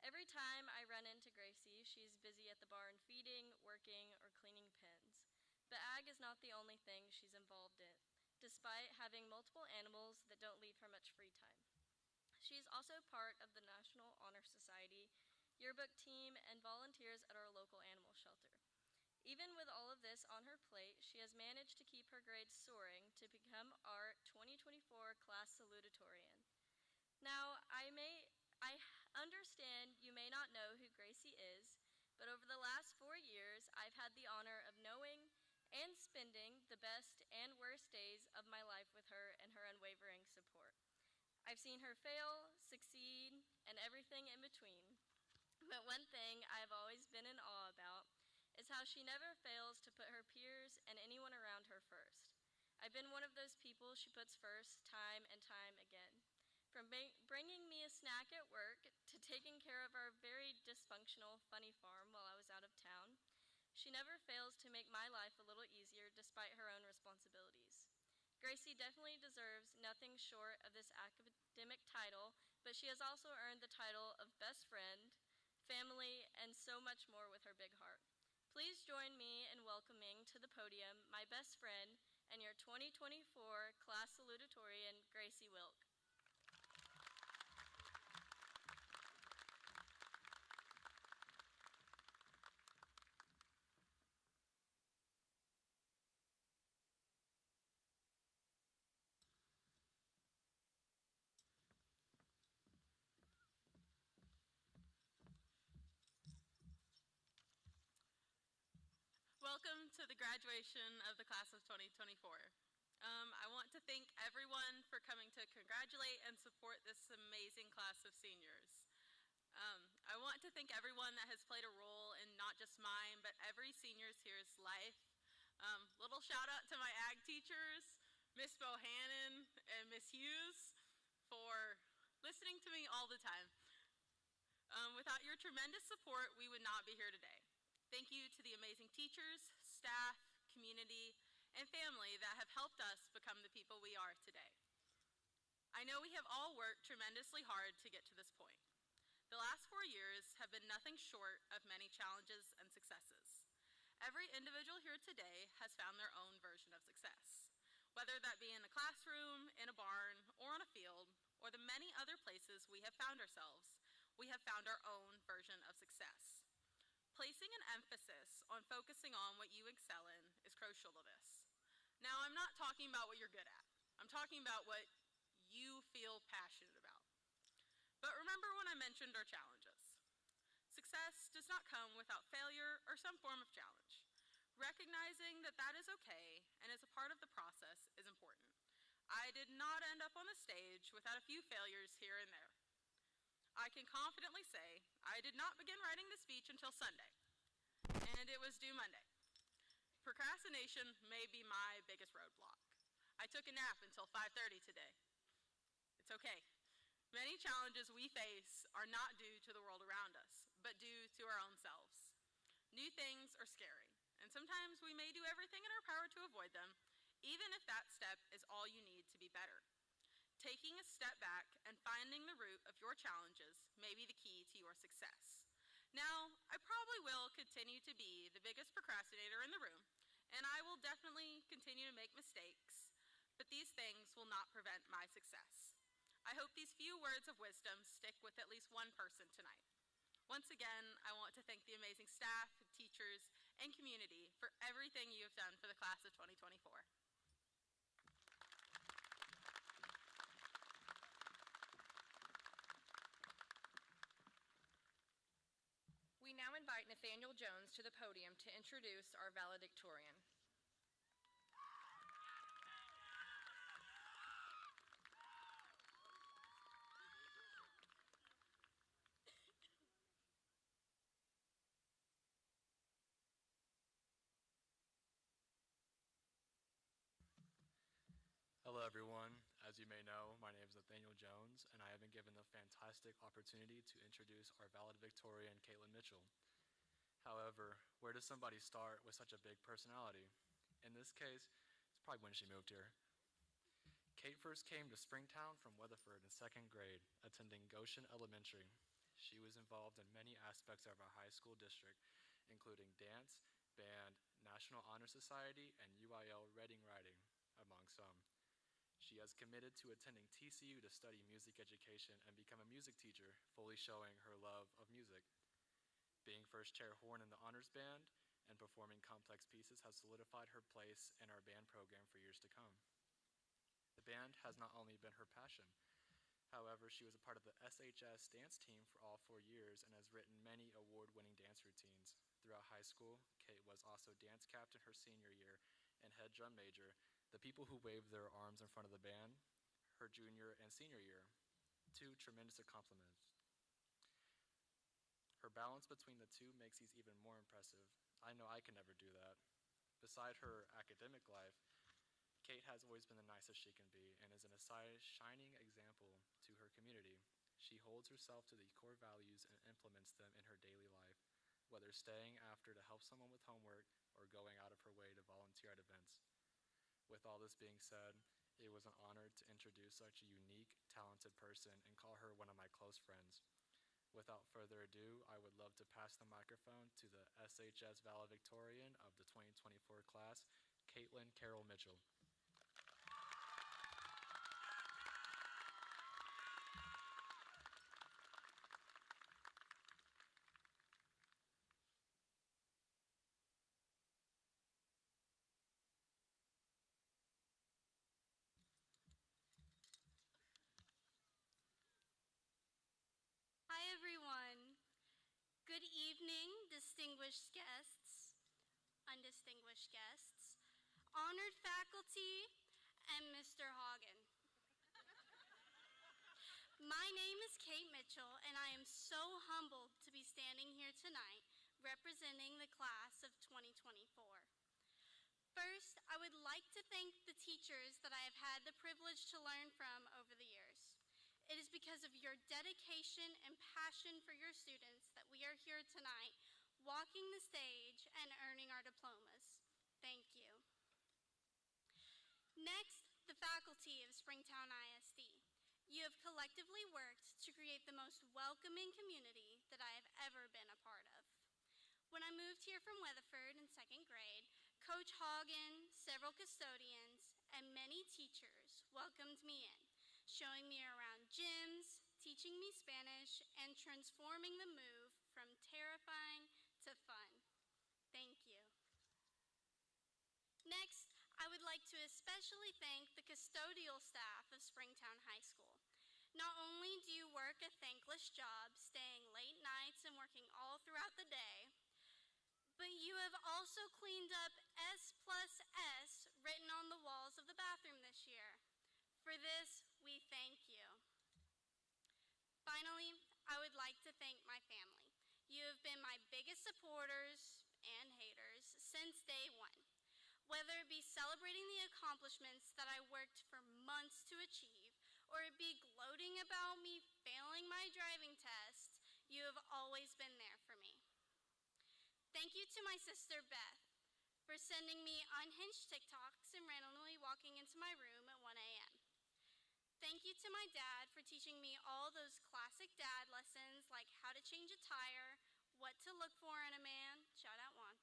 Every time I run into Gracie, she's busy at the barn feeding, working, or cleaning pens. But ag is not the only thing she's involved in, despite having multiple animals that don't leave her much free time. She's also part of the National Honor Society, yearbook team, and volunteers at our local animal shelter. Even with all of this on her plate, she has managed to keep her grades soaring to become our 2024 class salutatorian. Now, I understand you may not know who Gracie is, but over the last 4 years, I've had the honor of knowing and spending the best and worst days of my life with her and her unwavering support. I've seen her fail, succeed, and everything in between. But one thing I've always been in awe about is how she never fails to put her peers and anyone around her first. I've been one of those people she puts first time and time again. From bringing me a snack at work to taking care of our very dysfunctional funny farm while I was out of town, she never fails to make my life a little easier despite her own responsibilities. Gracie definitely deserves nothing short of this academic title, but she has also earned the title of best friend, family, and so much more with her big heart. Please join me in welcoming to the podium my best friend and your 2024 class salutatorian, Gracie Wilk. Welcome to the graduation of the class of 2024. I want to thank everyone for coming to congratulate and support this amazing class of seniors. I want to thank everyone that has played a role in not just mine, but every senior's here's life. Little shout out to my ag teachers, Miss Bohannon and Miss Hughes, for listening to me all the time. Without your tremendous support, we would not be here today. Thank you to the amazing teachers, staff, community, and family that have helped us become the people we are today. I know we have all worked tremendously hard to get to this point. The last 4 years have been nothing short of many challenges and successes. Every individual here today has found their own version of success, whether that be in a classroom, in a barn, or on a field, or the many other places we have found ourselves. We have found our own version of success. Placing an emphasis on focusing on what you excel in is crucial to this. Now, I'm not talking about what you're good at. I'm talking about what you feel passionate about. But remember when I mentioned our challenges. Success does not come without failure or some form of challenge. Recognizing that that is okay and is a part of the process is important. I did not end up on the stage without a few failures here and there. I can confidently say I did not begin writing the speech until Sunday, and it was due Monday. Procrastination may be my biggest roadblock. I took a nap until 5:30 today. It's okay. Many challenges we face are not due to the world around us, but due to our own selves. New things are scary, and sometimes we may do everything in our power to avoid them, even if that step is all you need to be better. Taking a step back and finding the root of your challenges may be the key to your success. Now, I probably will continue to be the biggest procrastinator in the room, and I will definitely continue to make mistakes, but these things will not prevent my success. I hope these few words of wisdom stick with at least one person tonight. Once again, I want to thank the amazing staff, teachers, and community for everything you have done for the class of 2024. We now invite Nathaniel Jones to the podium to introduce our valedictorian. Hello everyone. As you may know, my name is Nathaniel Jones, and I have been given the fantastic opportunity to introduce our valedictorian, Caitlin Mitchell. However, where does somebody start with such a big personality? In this case, it's probably when she moved here. Kate first came to Springtown from Weatherford in 2nd grade, attending Goshen Elementary. She was involved in many aspects of our high school district, including dance, band, National Honor Society, and UIL reading writing, among some. She has committed to attending TCU to study music education and become a music teacher, fully showing her love of music. Being first chair horn in the honors band and performing complex pieces has solidified her place in our band program for years to come. The band has not only been her passion, however, she was a part of the SHS dance team for all 4 years and has written many award-winning dance routines. Throughout high school, Kate was also dance captain her senior year and head drum major, the people who waved their arms in front of the band, her junior and senior year. 2 tremendous accomplishments. Her balance between the two makes these even more impressive. I know I can never do that. Beside her academic life, Kate has always been the nicest she can be and is shining example to her community. She holds herself to the core values and implements them in her daily life, whether staying after to help someone with homework or going out of her way to volunteer at events. With all this being said, it was an honor to introduce such a unique, talented person and call her one of my close friends. Without further ado, I would love to pass the microphone to the SHS Valedictorian of the 2024 class, Caitlin Carroll Mitchell. Hi, everyone. Good evening, distinguished guests, undistinguished guests, honored faculty, and Mr. Hagen. My name is Kate Mitchell, and I am so humbled to be standing here tonight representing the class of 2024. First, I would like to thank the teachers that I have had the privilege to learn from over the years. It is because of your dedication and passion for your students that we are here tonight, walking the stage and earning our diplomas. Thank you. Next, the faculty of Springtown ISD. You have collectively worked to create the most welcoming community that I have ever been a part of. When I moved here from Weatherford in 2nd grade, Coach Hagen, several custodians, and many teachers welcomed me in, showing me around gyms, teaching me Spanish, and transforming the move from terrifying to fun. Thank you. Next, I would like to especially thank the custodial staff of Springtown High School. Not only do you work a thankless job, staying late nights and working all throughout the day, but you have also cleaned up S+S written on the walls of the bathroom this year. For this, we thank you. Finally, I would like to thank my family. You have been my biggest supporters and haters since day one. Whether it be celebrating the accomplishments that I worked for months to achieve, or it be gloating about me failing my driving test, you have always been there for me. Thank you to my sister Beth for sending me unhinged TikToks and randomly walking into my room at 1 a.m. Thank you to my dad for teaching me all those classic dad lessons like how to change a tire, what to look for in a man, shout out Juan,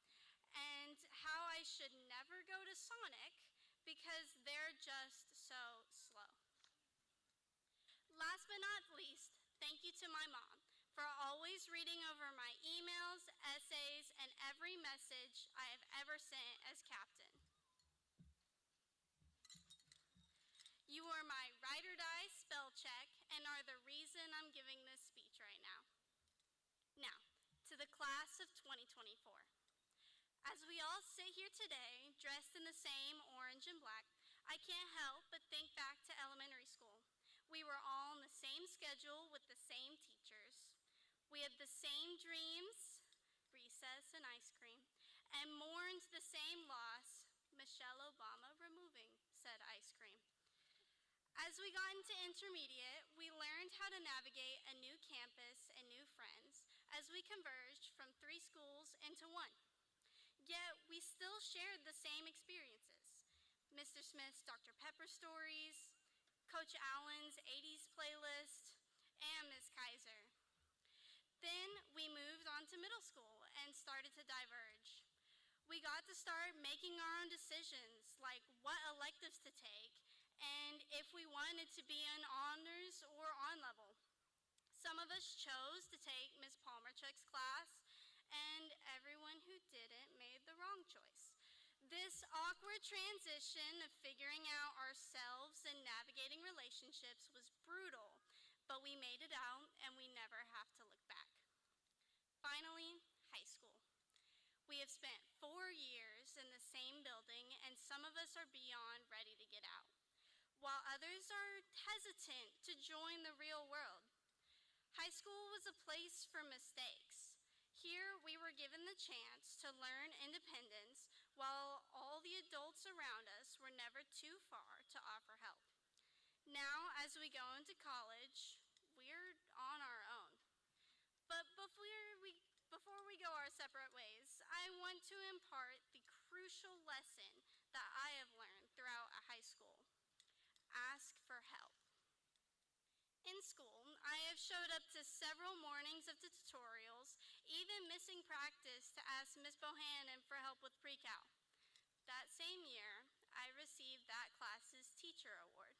and how I should never go to Sonic because they're just so slow. Last but not least, thank you to my mom for always reading over my emails, essays, and every message I have ever sent as captain. You are my ride or die spell check and are the reason I'm giving this speech right now. Now, to the class of 2024. As we all sit here today, dressed in the same orange and black, I can't help but think back to elementary school. We were all on the same schedule with the same teachers. We had the same dreams, recess and ice cream, and mourned the same loss, Michelle Obama removing said ice cream. As we got into intermediate, we learned how to navigate a new campus and new friends as we converged from 3 schools into 1. Yet, we still shared the same experiences. Mr. Smith's Dr. Pepper stories, Coach Allen's 80s playlist, and Ms. Kaiser. Then, we moved on to middle school and started to diverge. We got to start making our own decisions, like what electives to take, and if we wanted to be in honors or on level. Some of us chose to take Ms. Palmerchuk's class, and everyone who didn't made the wrong choice. This awkward transition of figuring out ourselves and navigating relationships was brutal, but we made it out and we never have to look back. Finally, high school. We have spent 4 years in the same building, and some of us are beyond ready to get out, while others are hesitant to join the real world. High school was a place for mistakes. Here we were given the chance to learn independence, while all the adults around us were never too far to offer help. Now, as we go into college, we're on our own. But before we go our separate ways, I want to impart the crucial lesson that I have learned throughout high school. Ask for help. In school, I have showed up to several mornings of tutorials, even missing practice to ask Miss Bohannon for help with pre-cal. That same year, I received that class's teacher award.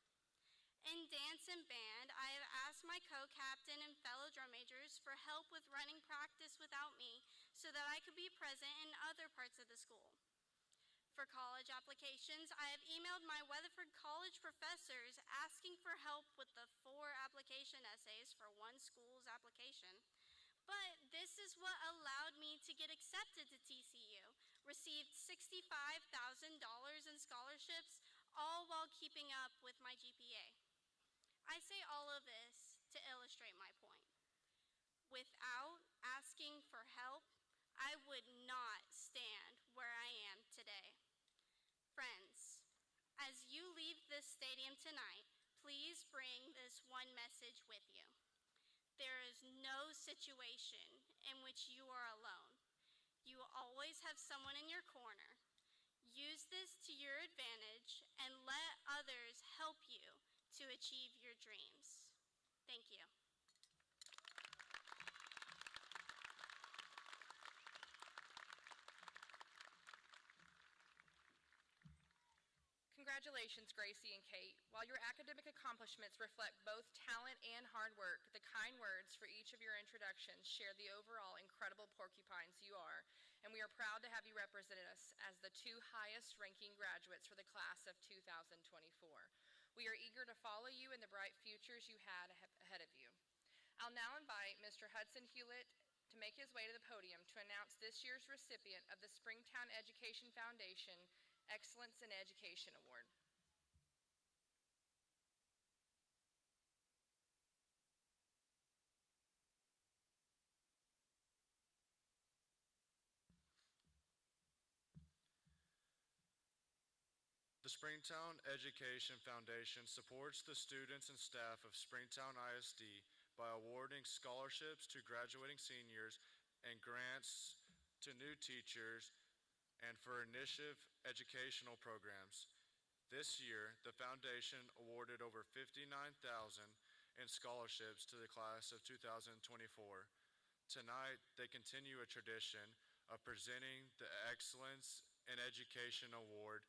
In dance and band, I have asked my co-captain and fellow drum majors for help with running practice without me so that I could be present in other parts of the school. For college applications, I have emailed my Weatherford College professors asking for help with the 4 application essays for one school's application. But this is what allowed me to get accepted to TCU, received $65,000 in scholarships, all while keeping up with my GPA. I say all of this to illustrate my point. Without asking for help, I would not stand where I am today. Friends, as you leave this stadium tonight, please bring this one message with you. There is no situation in which you are alone. You will always have someone in your corner. Use this to your advantage and let others help you to achieve your dreams. Thank you. Congratulations, Gracie and Kate. While your academic accomplishments reflect both talent and hard work, the kind words for each of your introductions share the overall incredible Porcupines you are, and we are proud to have you represent us as the 2 highest-ranking graduates for the class of 2024. We are eager to follow you in the bright futures you had ahead of you. I'll now invite Mr. Hudson Hewlett to make his way to the podium to announce this year's recipient of the Springtown Education Foundation Excellence in Education Award. The Springtown Education Foundation supports the students and staff of Springtown ISD by awarding scholarships to graduating seniors and grants to new teachers and for initiative educational programs. This year, the foundation awarded over $59,000 in scholarships to the class of 2024. Tonight, they continue a tradition of presenting the Excellence in Education Award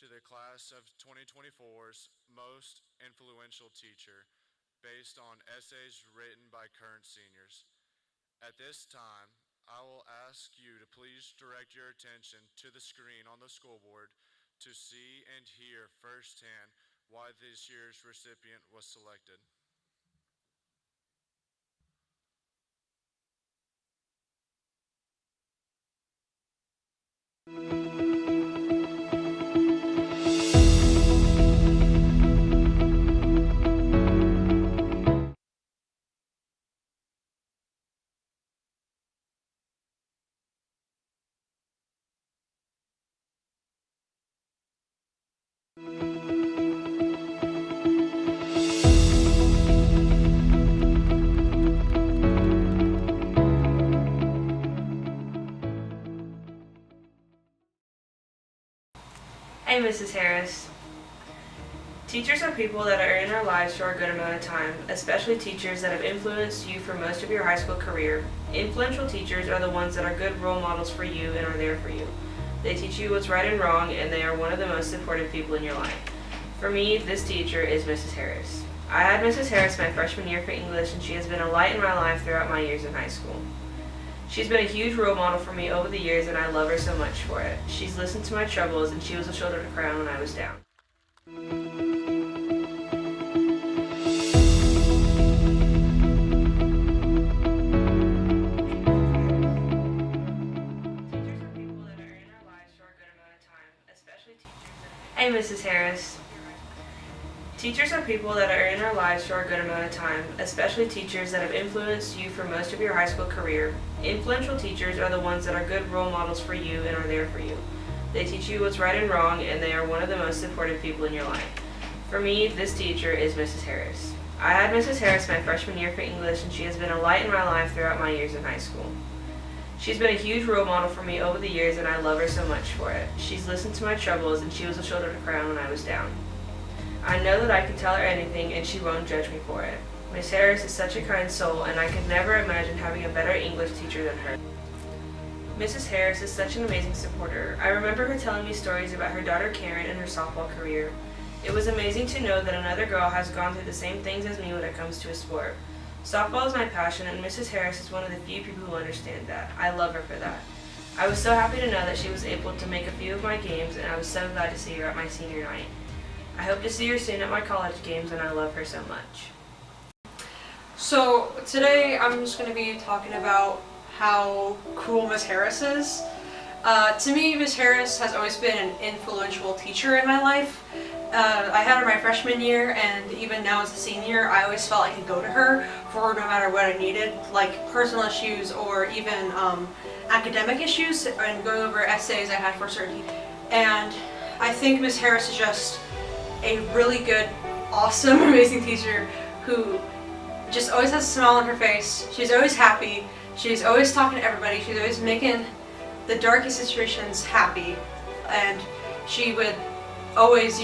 to the class of 2024's most influential teacher, based on essays written by current seniors. At this time, I will ask you to please direct your attention to the screen on the school board to see and hear firsthand why this year's recipient was selected. Hey, Mrs. Harris. Teachers are people that are in our lives for a good amount of time, especially teachers that have influenced you for most of your high school career. Influential teachers are the ones that are good role models for you and are there for you. They teach you what's right and wrong, and they are one of the most supportive people in your life. For me, this teacher is Mrs. Harris. I had Mrs. Harris my freshman year for English, and she has been a light in my life throughout my years in high school. She's been a huge role model for me over the years, and I love her so much for it. She's listened to my troubles, and she was a shoulder to cry on when I was down. Hey, Mrs. Harris. Teachers are people that are in our lives for a good amount of time, especially teachers that have influenced you for most of your high school career. Influential teachers are the ones that are good role models for you and are there for you. They teach you what's right and wrong, and they are one of the most supportive people in your life. For me, this teacher is Mrs. Harris. I had Mrs. Harris my freshman year for English, and she has been a light in my life throughout my years in high school. She's been a huge role model for me over the years, and I love her so much for it. She's listened to my troubles, and she was a shoulder to cry on when I was down. I know that I can tell her anything, and she won't judge me for it. Miss Harris is such a kind soul, and I could never imagine having a better English teacher than her. Mrs. Harris is such an amazing supporter. I remember her telling me stories about her daughter Karen and her softball career. It was amazing to know that another girl has gone through the same things as me when it comes to a sport. Softball is my passion, and Mrs. Harris is one of the few people who understand that. I love her for that. I was so happy to know that she was able to make a few of my games, and I was so glad to see her at my senior night. I hope to see her soon at my college games, and I love her so much. So today I'm just going to be talking about how cool Miss Harris is. To me, Miss Harris has always been an influential teacher in my life. I had her my freshman year, and even now as a senior, I always felt I could go to her for no matter what I needed, like personal issues or even academic issues, and going over essays I had for certain. And I think Miss Harris is just a really good, awesome, amazing teacher who just always has a smile on her face. She's always happy. She's always talking to everybody. She's always making the darkest situations happy. And she would always,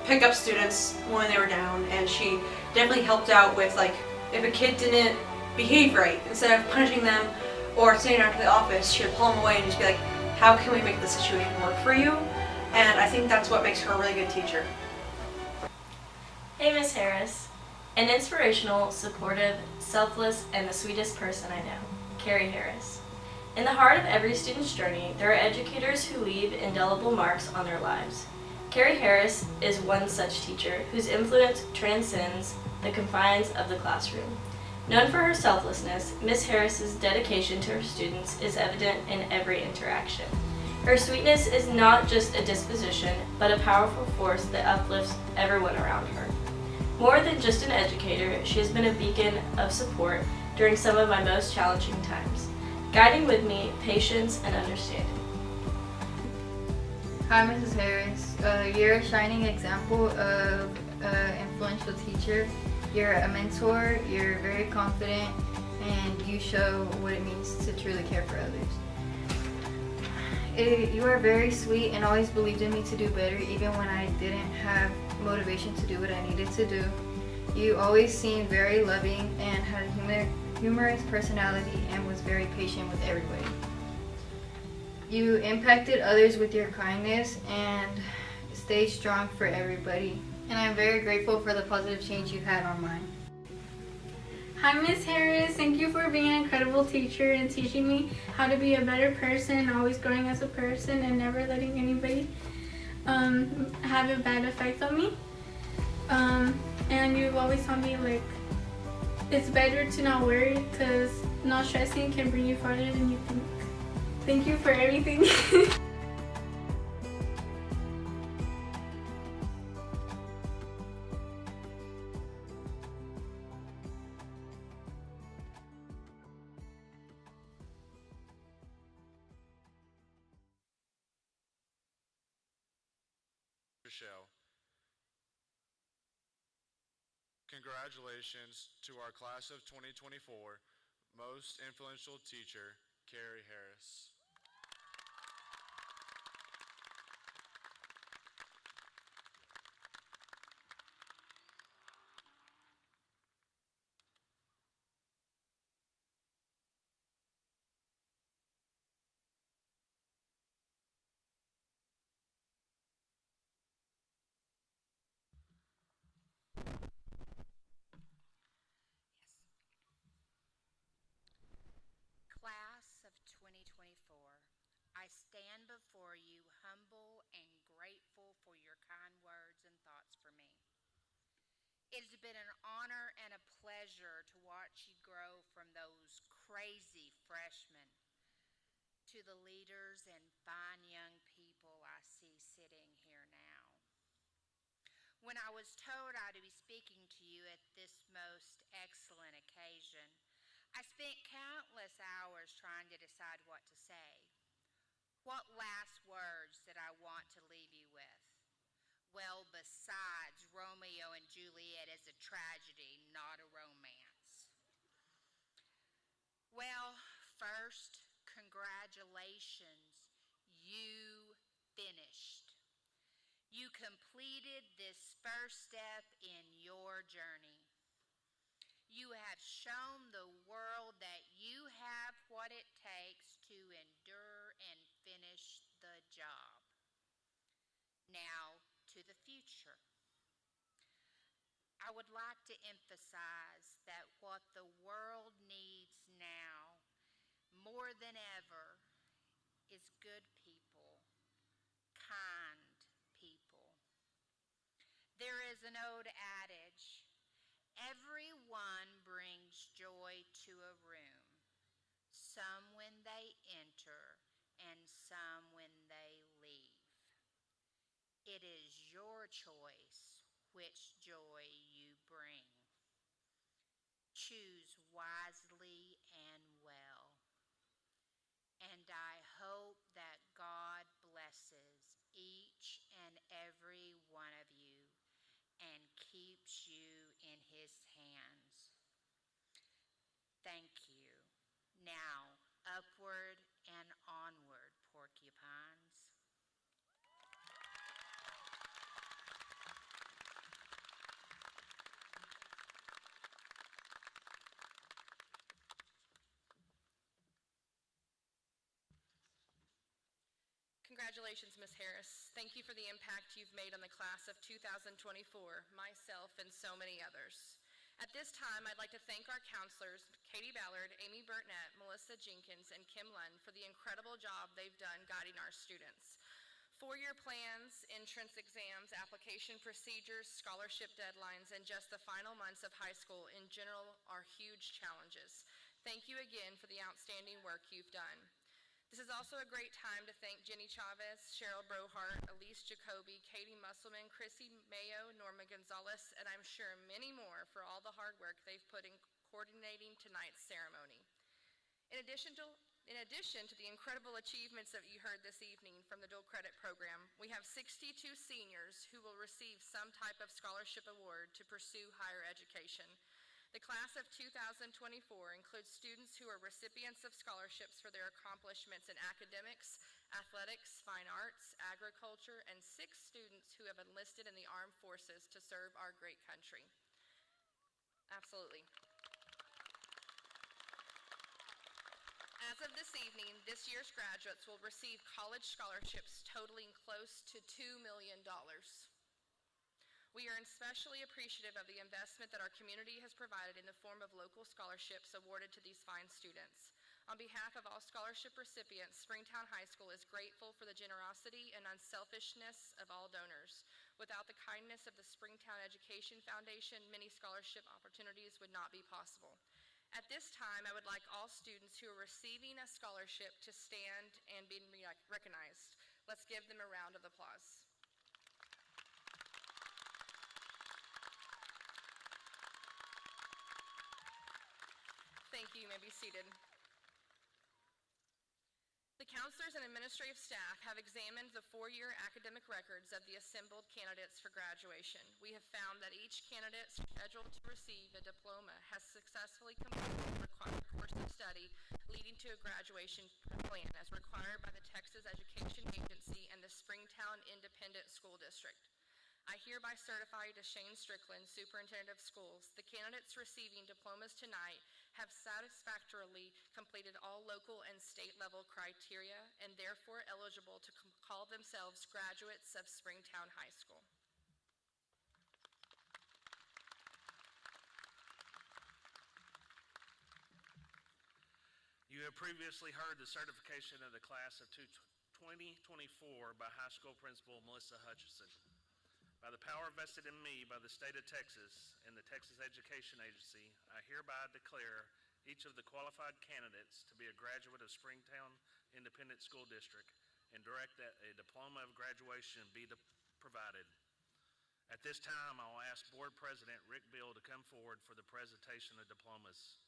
pick up students when they were down. And she definitely helped out with, like, if a kid didn't behave right, instead of punishing them or sending them to the office, she would pull them away and just be like, how can we make the situation work for you? And I think that's what makes her a really good teacher. Hey, Miss Harris. An inspirational, supportive, selfless, and the sweetest person I know, Carrie Harris. In the heart of every student's journey, there are educators who leave indelible marks on their lives. Carrie Harris is one such teacher whose influence transcends the confines of the classroom. Known for her selflessness, Miss Harris's dedication to her students is evident in every interaction. Her sweetness is not just a disposition, but a powerful force that uplifts everyone around her. More than just an educator, she has been a beacon of support during some of my most challenging times, guiding with me patience and understanding. Hi, Mrs. Harris. You're a shining example of an influential teacher. You're a mentor, you're very confident, and you show what it means to truly care for others. You are very sweet and always believed in me to do better, even when I didn't have motivation to do what I needed to do. You always seemed very loving and had a humorous personality and was very patient with everybody. You impacted others with your kindness and stayed strong for everybody. And I'm very grateful for the positive change you had on mine. Hi, Miss Harris. Thank you for being an incredible teacher and teaching me how to be a better person and always growing as a person and never letting anybody have a bad effect on me. And you've always taught me, like, it's better to not worry because not stressing can bring you farther than you think. Thank you for everything. Show. Congratulations to our class of 2024 most influential teacher, Carrie Harris. Class, It has been an honor and a pleasure to watch you grow from those crazy freshmen to the leaders and fine young people I see sitting here now. When I was told I would be speaking to you at this most excellent occasion, I spent countless hours trying to decide what to say. What last words did I want to leave you with? Well, besides, Romeo and Juliet is a tragedy, not a romance. Well, first, congratulations. You finished. You completed this first step in your journey. You have shown the world that you have what it takes to endure and finish the job. Now, to the future. I would like to emphasize that what the world needs now, more than ever, is good people, kind people. There is an old adage, everyone brings joy to a room, some when they enter and some when they leave. It is your choice which joy you bring. Choose wisely and well. And I hope that God blesses each and every one of you and keeps you in his hands. Thank you. Now, upward and onward, porcupines. Congratulations, Ms. Harris. Thank you for the impact you've made on the class of 2024, myself, and so many others. At this time, I'd like to thank our counselors, Katie Ballard, Amy Burtnett, Melissa Jenkins, and Kim Lund for the incredible job they've done guiding our students. Four-year plans, entrance exams, application procedures, scholarship deadlines, and just the final months of high school in general are huge challenges. Thank you again for the outstanding work you've done. This is also a great time to thank Jenny Chavez, Cheryl Brohart, Elise Jacoby, Katie Musselman, Chrissy Mayo, Norma Gonzalez, and I'm sure many more for all the hard work they've put in coordinating tonight's ceremony. In addition to the incredible achievements that you heard this evening from the dual credit program, we have 62 seniors who will receive some type of scholarship award to pursue higher education. The class of 2024 includes students who are recipients of scholarships for their accomplishments in academics, athletics, fine arts, agriculture, and 6 students who have enlisted in the armed forces to serve our great country. Absolutely. As of this evening, this year's graduates will receive college scholarships totaling close to $2 million. We are especially appreciative of the investment that our community has provided in the form of local scholarships awarded to these fine students. On behalf of all scholarship recipients, Springtown High School is grateful for the generosity and unselfishness of all donors. Without the kindness of the Springtown Education Foundation, many scholarship opportunities would not be possible. At this time, I would like all students who are receiving a scholarship to stand and be recognized. Let's give them a round of applause. Thank you. You may be seated. The counselors and administrative staff have examined the 4-year academic records of the assembled candidates for graduation. We have found that each candidate scheduled to receive a diploma has successfully completed the required course of study leading to a graduation plan as required by the Texas Education Agency and the Springtown Independent School District. I hereby certify to Shane Strickland, Superintendent of Schools, the candidates receiving diplomas tonight have satisfactorily completed all local and state level criteria and therefore eligible to call themselves graduates of Springtown High School. You have previously heard the certification of the class of 2024 by high school principal Melissa Hutchison. By the power vested in me by the state of Texas and the Texas Education Agency, I hereby declare each of the qualified candidates to be a graduate of Springtown Independent School District and direct that a diploma of graduation be provided. At this time, I will ask Board President Rick Beal to come forward for the presentation of diplomas.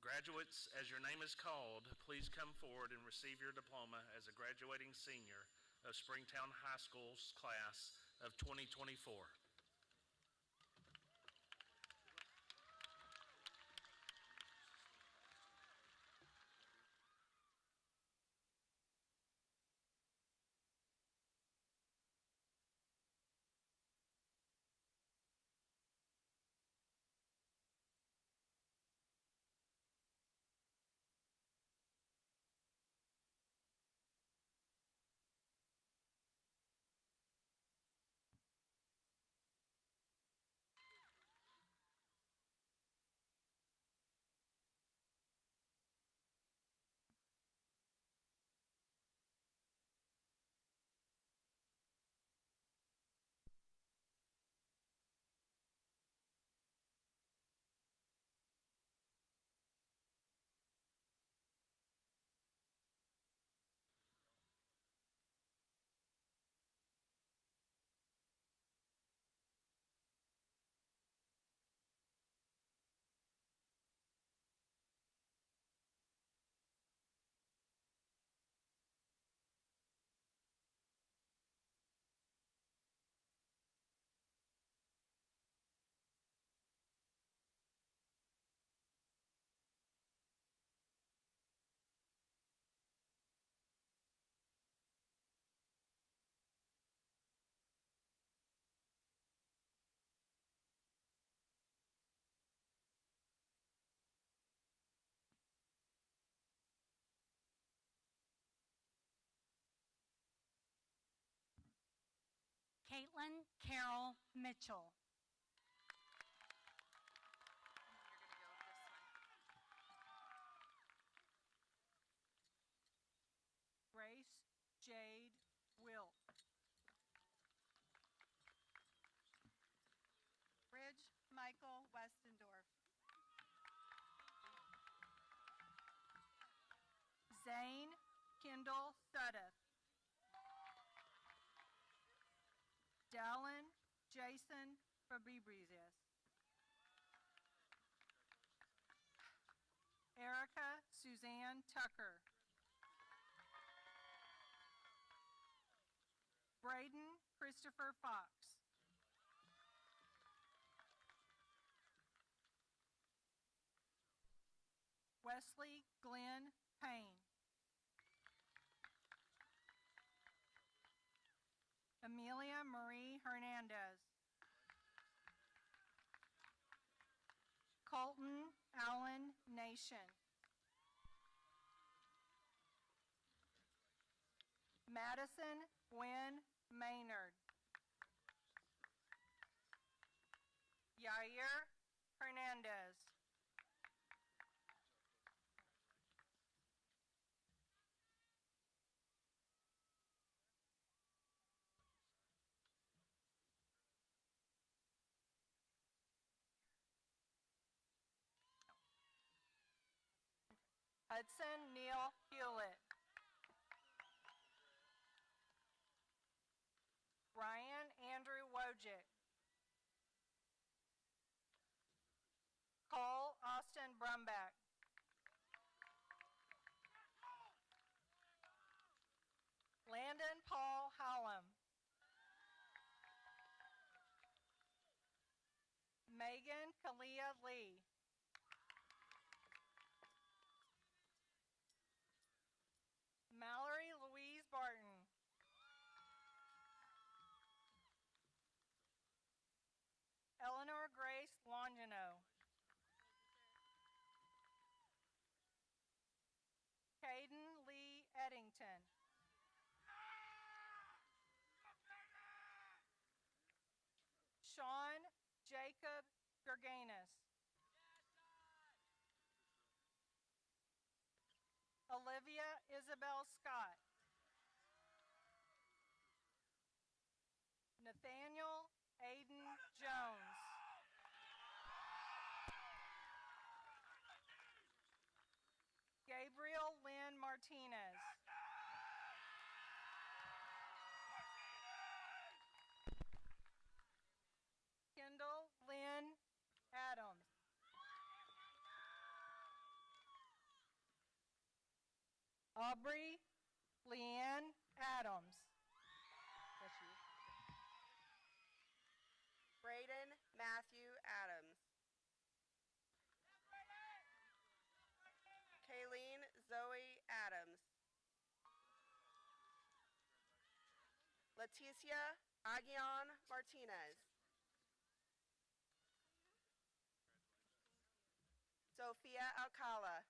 Graduates, as your name is called, please come forward and receive your diploma as a graduating senior of Springtown High School's class of 2024. Caitlin Carol Mitchell. Grace Jade Wilt. Bridge Michael Westendorf. Zane Kendall Suddeth. Dallin Jason Fabrizius. Erica Suzanne Tucker. Braden Christopher Fox. Wesley Glenn Payne. Amelia Marie Hernandez. Colton Allen Nation. Madison Gwen Maynard. Yair Hernandez. Hudson Neal Hewlett. Ryan Andrew Wojcik. Cole Austin Brumback. Landon Paul Hallam. Megan Kalia Lee. Mallory Louise Barton. Eleanor Grace Longino. Caden Lee Eddington. Sean Jacob Gerganis. Olivia Isabel Scott. Nathaniel Jones. Gabriel Lynn Martinez. Kendall Lynn Adams. Aubrey Leanne Adams. That's you. Braden Matthew Adams. Kayleen Zoe Adams. Leticia Aguion Martinez. Sophia Alcala.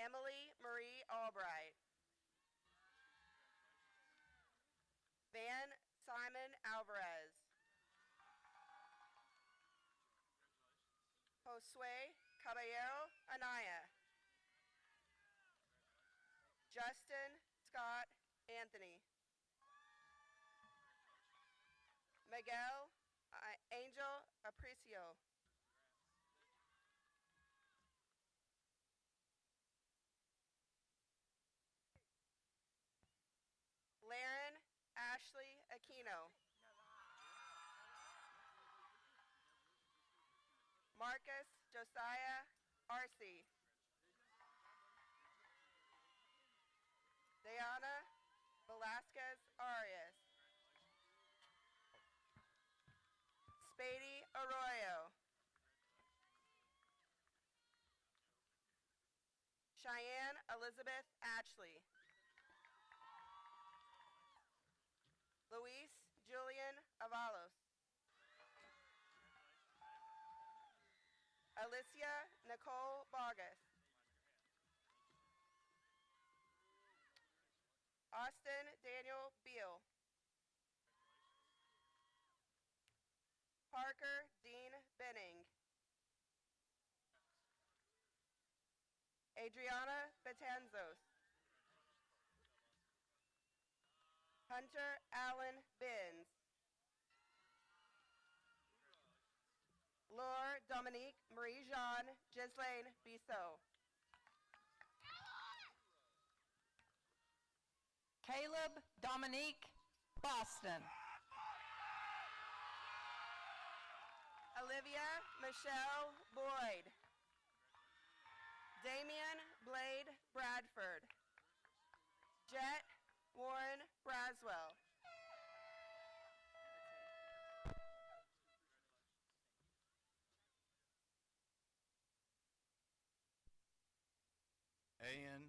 Emily Marie Albright. Van Simon Alvarez. Josue Caballero Anaya. Justin Scott Anthony. Miguel Angel Aprecio. Laren Ashley Aquino. Marcus Josiah Arce. Diana Velasquez Arias. Spady Arroyo. Cheyenne Elizabeth Ashley. Luis Julian Avalos. Alicia Nicole Vargas. Austin Daniel Beal. Parker Dean Benning. Adriana Betanzos. Hunter Allen Binns. Laure Dominique Marie-Jean Ghislaine Bissot. Caleb Dominique Boston. Olivia Michelle Boyd. Damian Blade Bradford. Jet Warren Braswell. Ian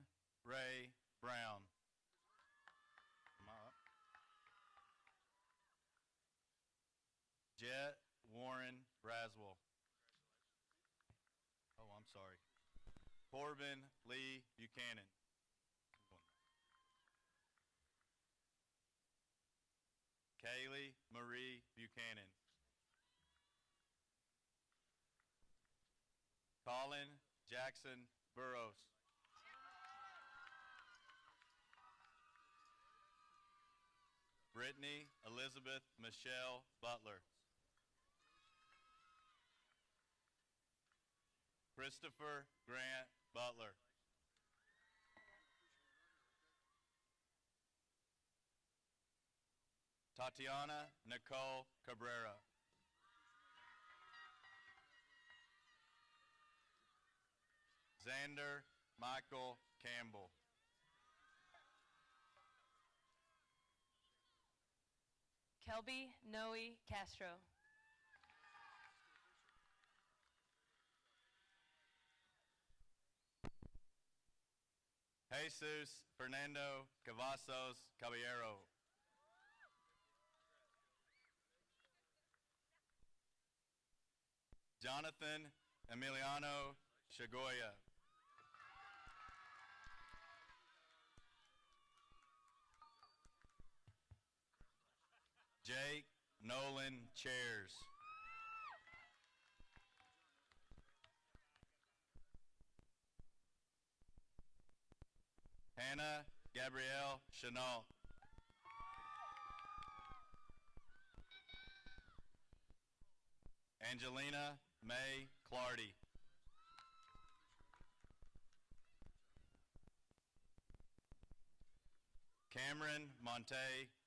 Ray Brown. Am I up? Jet Warren Braswell. Oh, I'm sorry. Corbin Lee Buchanan. Kaylee Marie Buchanan. Colin Jackson Burrows. Brittany Elizabeth Michelle Butler. Christopher Grant Butler. Tatiana Nicole Cabrera. Xander Michael Campbell. Kelby Noe Castro. Jesus Fernando Cavazos Caballero. Jonathan Emiliano Chagoya. Jake Nolan Chairs. Hannah Gabrielle Chenault. Angelina May Clardy. Cameron Monte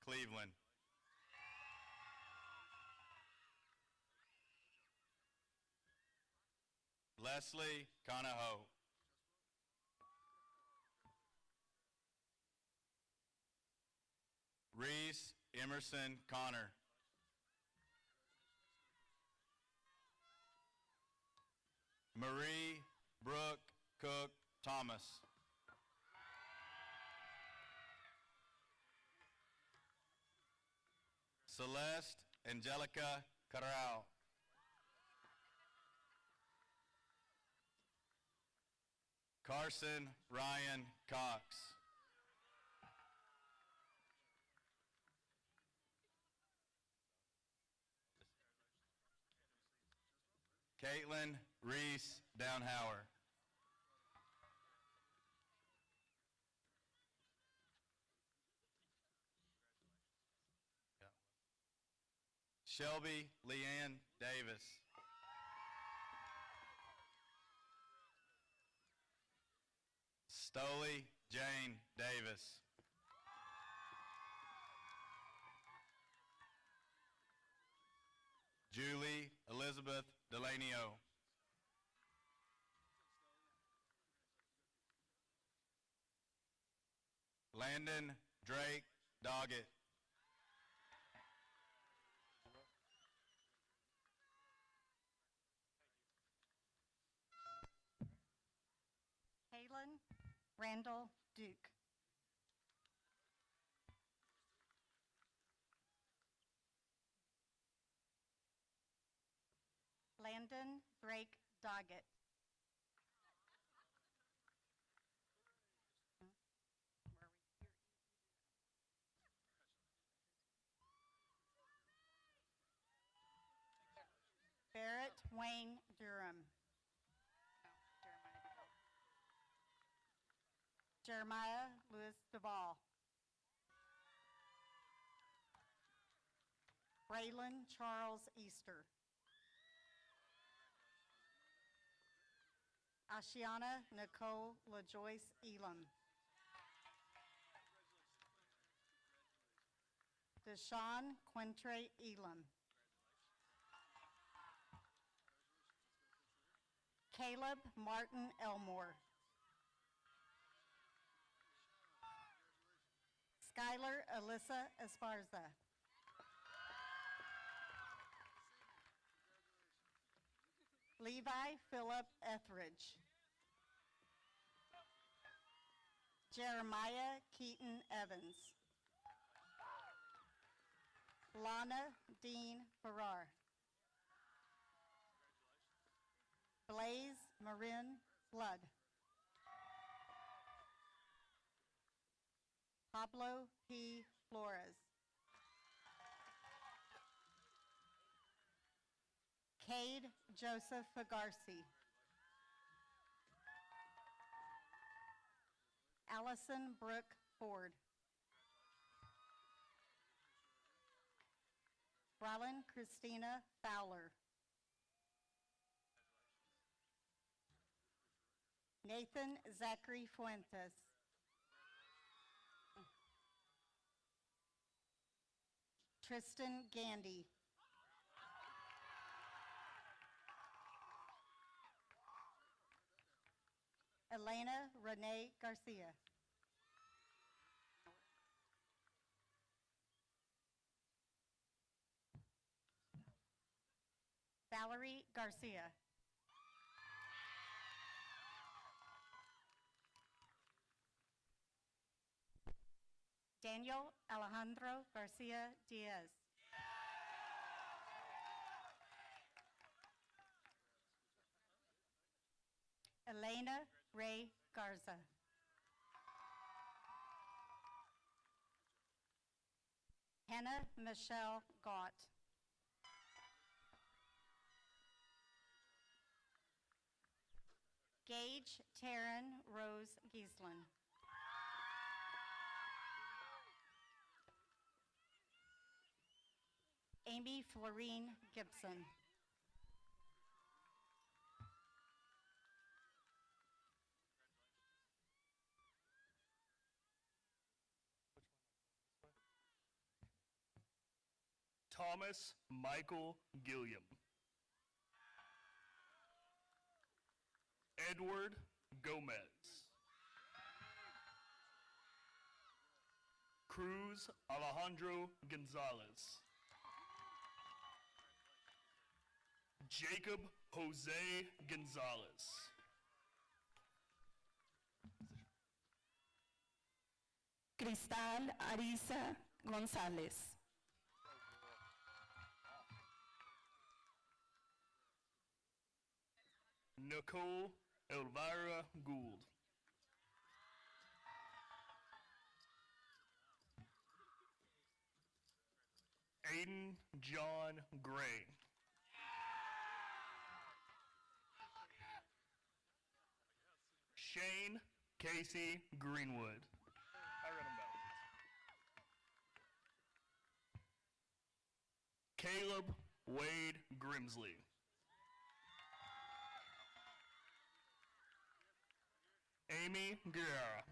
Cleveland. Leslie Conahoe. Reese Emerson Connor. Marie Brooke Cook Thomas. Celeste Angelica Carral. Carson Ryan Cox. Caitlin Reese Downhauer. Shelby Leanne Davis. Stoley Jane Davis. Julie Elizabeth Delanio. Landon Drake Doggett. Halen Randall Duke. Landon Drake Doggett. Barrett Wayne Durham. Jeremiah Lewis Duvall. Braylon Charles Easter. Ashiana Nicole LaJoyce Elam. Deshaun Quintre Elam. Caleb Martin Elmore. Skylar Alyssa Esparza. Levi Philip Etheridge. Jeremiah Keaton Evans. Lana Dean Farrar. Blaze Marin Flood. Pablo P. Flores. Cade Joseph Fagarsi. Allison Brooke Ford. Brylin Christina Fowler. Nathan Zachary Fuentes. Tristan Gandy. Elena Renee Garcia. Valerie Garcia. Daniel Alejandro Garcia Diaz. Elena Ray Garza. Hannah Michelle Gott. Gage Taryn Rose Giesland. Amy Florine Gibson. Thomas Michael Gilliam. Edward Gomez. Cruz Alejandro Gonzalez. Jacob Jose Gonzalez. Cristal Arisa González. Nicole Elvira Gould. Aiden John Gray. Shane Casey Greenwood. I read them backwards. Caleb Wade Grimsley. Amy Guerra.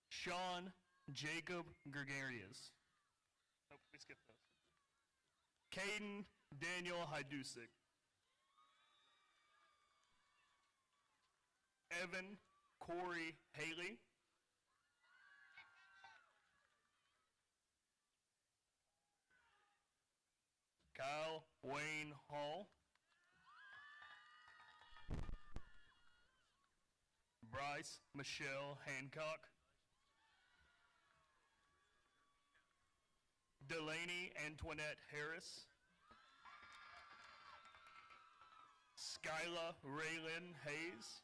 Sean Jacob Gregarious. Nope, we skipped those. Caden Daniel Hydusik. Evan Corey Haley. Kyle Wayne Hall. Bryce Michelle Hancock. Delaney Antoinette Harris. Skyla Raylyn Hayes.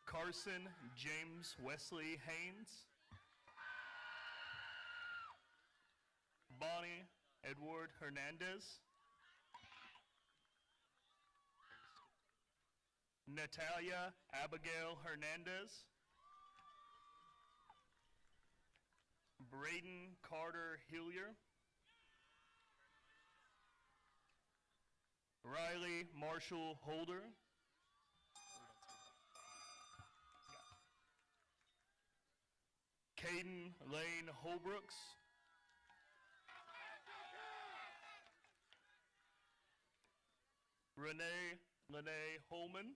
Carson James Wesley Haynes. Bonnie Edward Hernandez. Natalia Abigail Hernandez. Braden Carter Hillier. Riley Marshall Holder. Caden Lane Holbrooks. Renee Lene Holman.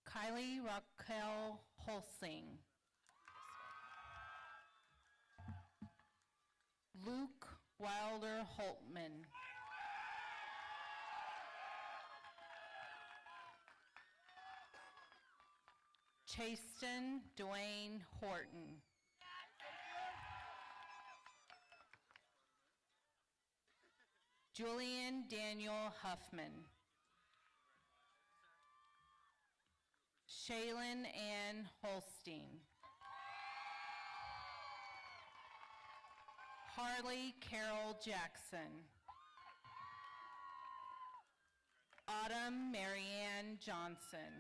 Kylie Raquel Holsing. Luke Wilder Holtman. Chasten Dwayne Horton. Julian Daniel Huffman. Shaylin Ann Holstein. Harley Carol Jackson. Autumn Marianne Johnson.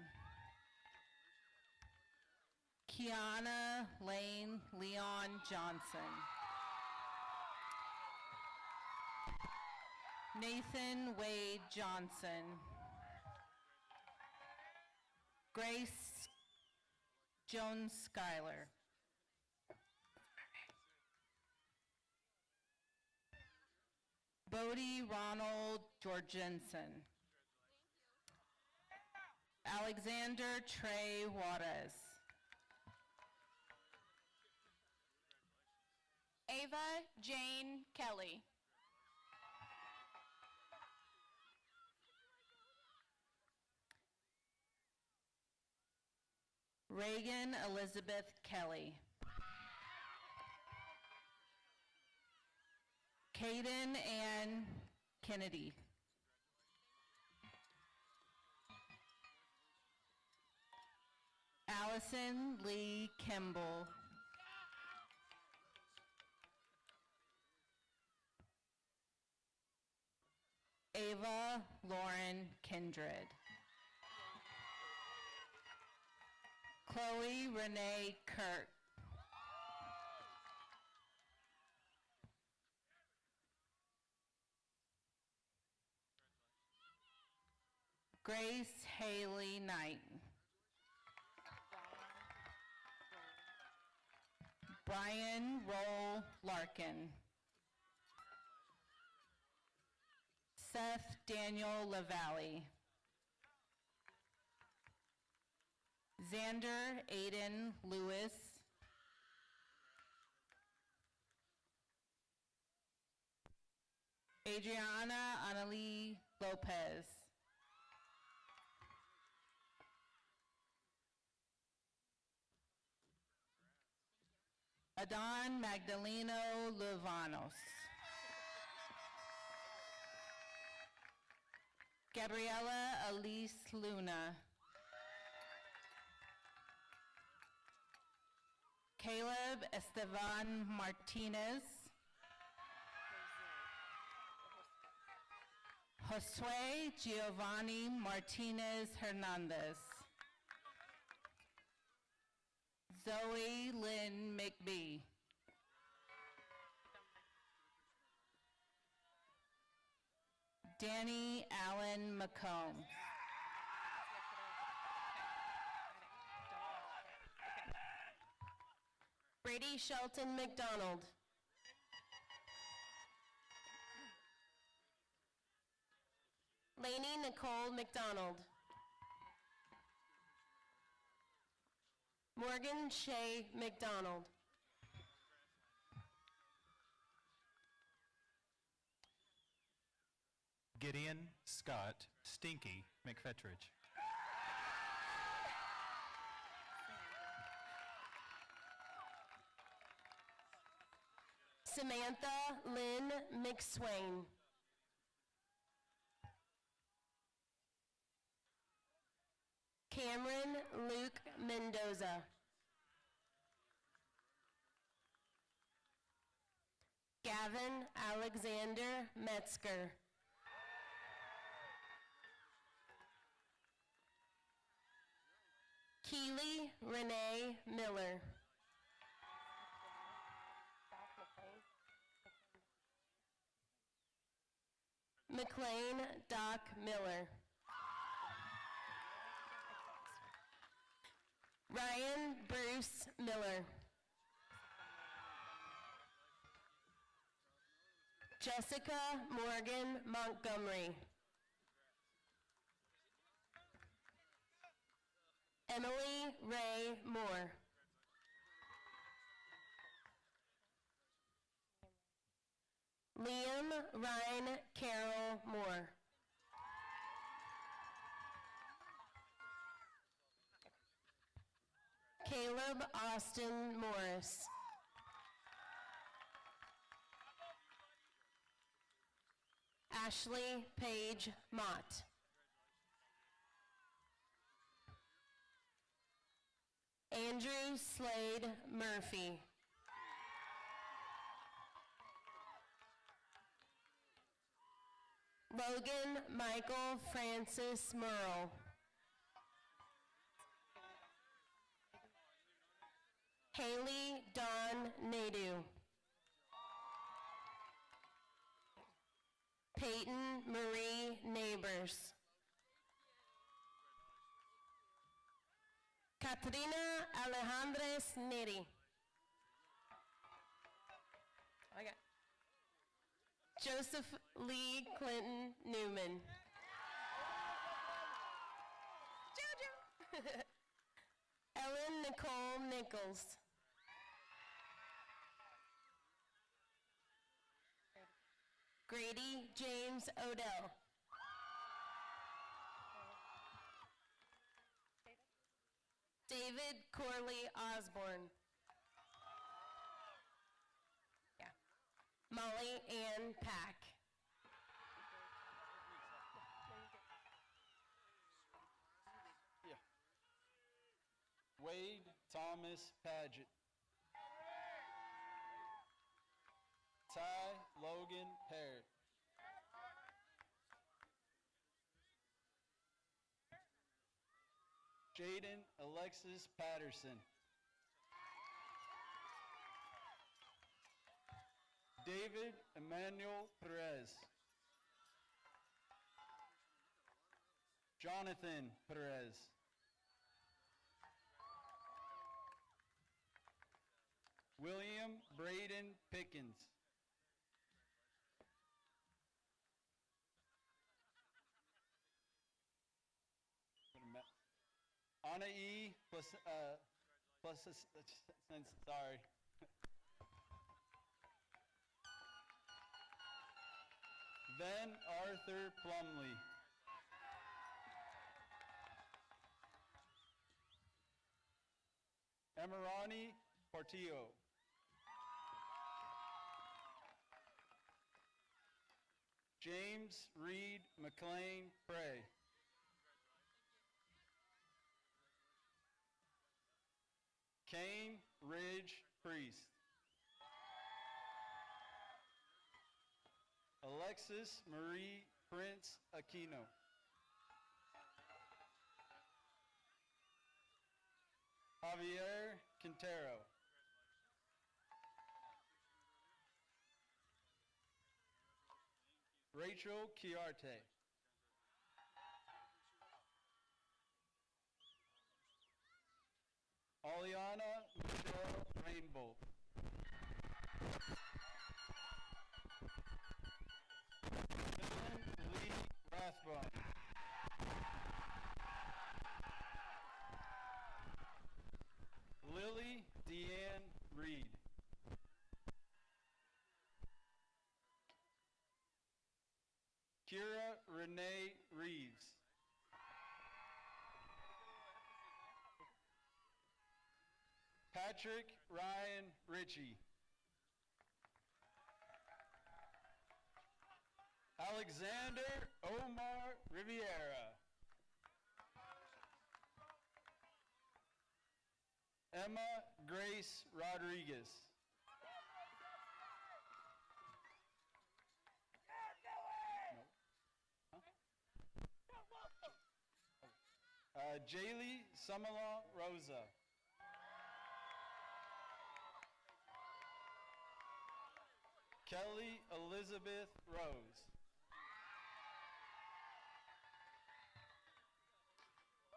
Kiana Lane Leon Johnson. Nathan Wade Johnson. Grace Jones Schuyler. Bodie Ronald Jorgensen. Alexander Trey Juarez. Ava Jane Kelly. Reagan Elizabeth Kelly. Caden Ann Kennedy. Allison Lee Kimball. Ava Lauren Kindred. Chloe Renee Kirk. Grace Haley Knight. Brian Roll Larkin. Seth Daniel LaValle. Xander Aiden Lewis. Adriana Annalie Lopez. Adon Magdaleno Luvanos. Gabriela Elise Luna. Caleb Esteban Martinez. Josue Giovanni Martinez Hernandez. Zoe Lynn McBee. Danny Allen McComb. Brady Shelton McDonald. Lainey Nicole McDonald. Morgan Shea McDonald. Gideon Scott Stinky McFetridge. Samantha Lynn McSwain. Cameron Luke Mendoza. Gavin Alexander Metzger. Keely Renee Miller. McLean Doc Miller. Ryan Bruce Miller. Jessica Morgan Montgomery. Emily Ray Moore. Liam Ryan Carroll Moore. Caleb Austin Morris. Ashley Paige Mott. Andrew Slade Murphy. Logan Michael Francis Merle. Haley Dawn Nadu. Peyton Marie Neighbors. Katrina Alejandres Neri. I got Joseph Lee Clinton Newman. Jojo. Ellen Nicole Nichols. Grady James Odell. David Corley Osborne. Yeah. Molly Ann Pack. Yeah. Wade Thomas Paget. Ty Logan Parrott. Jaden Alexis Patterson. David Emmanuel Perez. Jonathan Perez. William Braden Pickens. Anna E. Sorry. Then Arthur Plumley. Emirani Portillo. James Reed McLean Prey. Kane Ridge Priest. Alexis Marie Prince Aquino. Javier Quintero. Rachel Chiarte. Aliana Michelle Rainbow. Dylan Lee Rathbone. Lily Deanne Reed. Kira Renee Reeves. Patrick Ryan Ritchie. Alexander Omar Riviera. Emma Grace Rodriguez. Jaylee Summerlaw Rosa. Kelly Elizabeth Rose.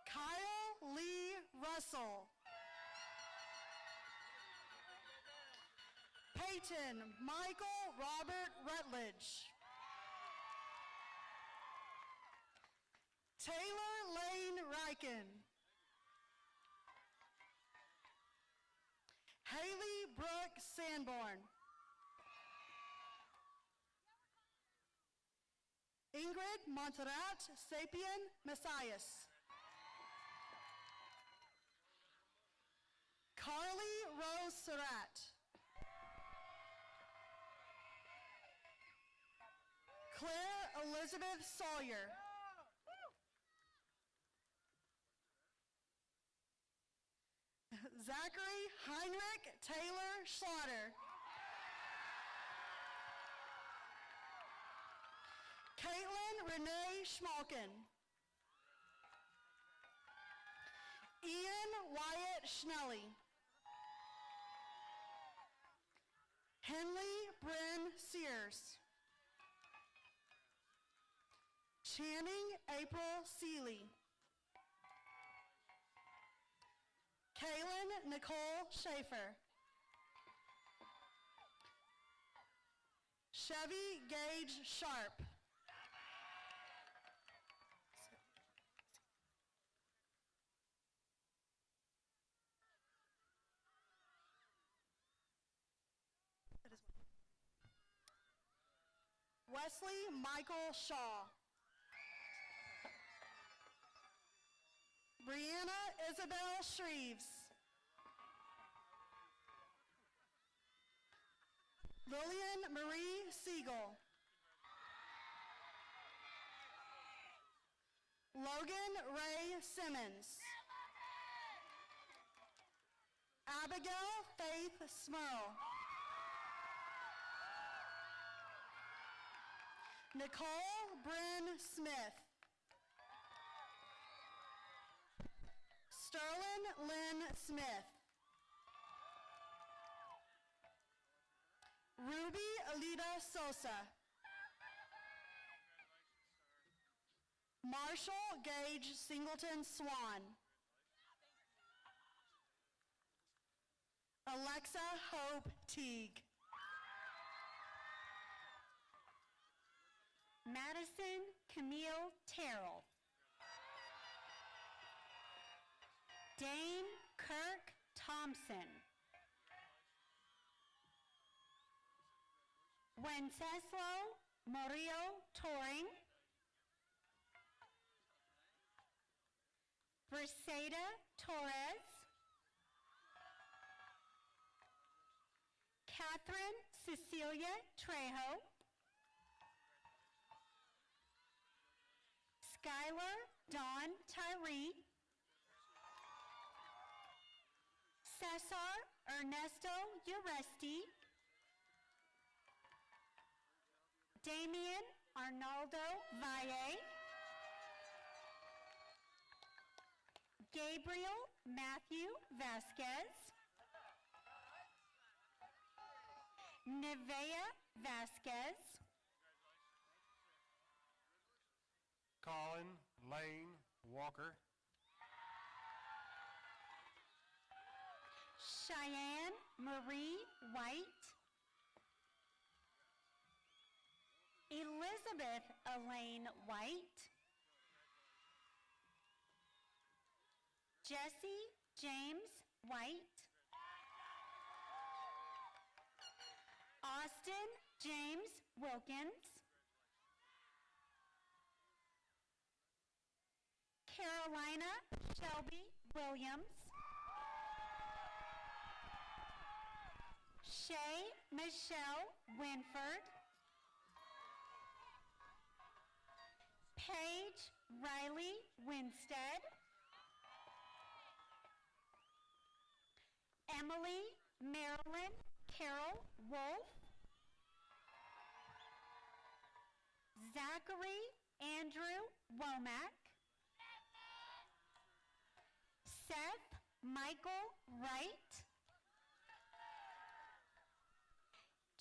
Kyle Lee Russell. Peyton Michael Robert Rutledge. Taylor Lane Riken. Haley Brooke Sanborn. Ingrid Montserrat Sapien Messias. Carly Rose Surratt. Claire Elizabeth Sawyer. Zachary Heinrich Taylor Slaughter. Caitlin Renee Schmalkin. Ian Wyatt Schnelly. Henley Bryn Sears. Channing April Seeley. Kaylin Nicole Schaefer. Chevy Gage Sharp. Wesley Michael Shaw. Brianna Isabel Shreves. Lillian Marie Siegel. Logan Ray Simmons. Abigail Faith Smurl. Nicole Bryn Smith. Smith. Ruby Alita Sosa. Marshall Gage Singleton Swan. Alexa Hope Teague. Madison Camille Terrell. Dane Kirk Thompson. Wenceslo Murillo Toring. Briseida Torres. Catherine Cecilia Trejo. Skylar Dawn Tyree. Cesar Ernesto Uresti. Damian Arnaldo Valle. Gabriel Matthew Vasquez. Nevea Vasquez. Colin Lane Walker. Cheyenne Marie White. Elizabeth Elaine White. Jesse James White. Austin James Wilkins. Carolina Shelby Williams. Shay Michelle Winford. Paige Riley Winstead. Emily Marilyn Carol Wolf. Zachary Andrew Womack. Seth Michael Wright.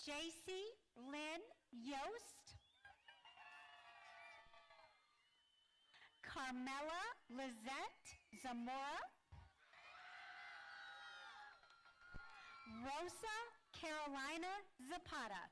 JC Lynn Yost. Carmela Lizette Zamora. Rosa Carolina Zapata.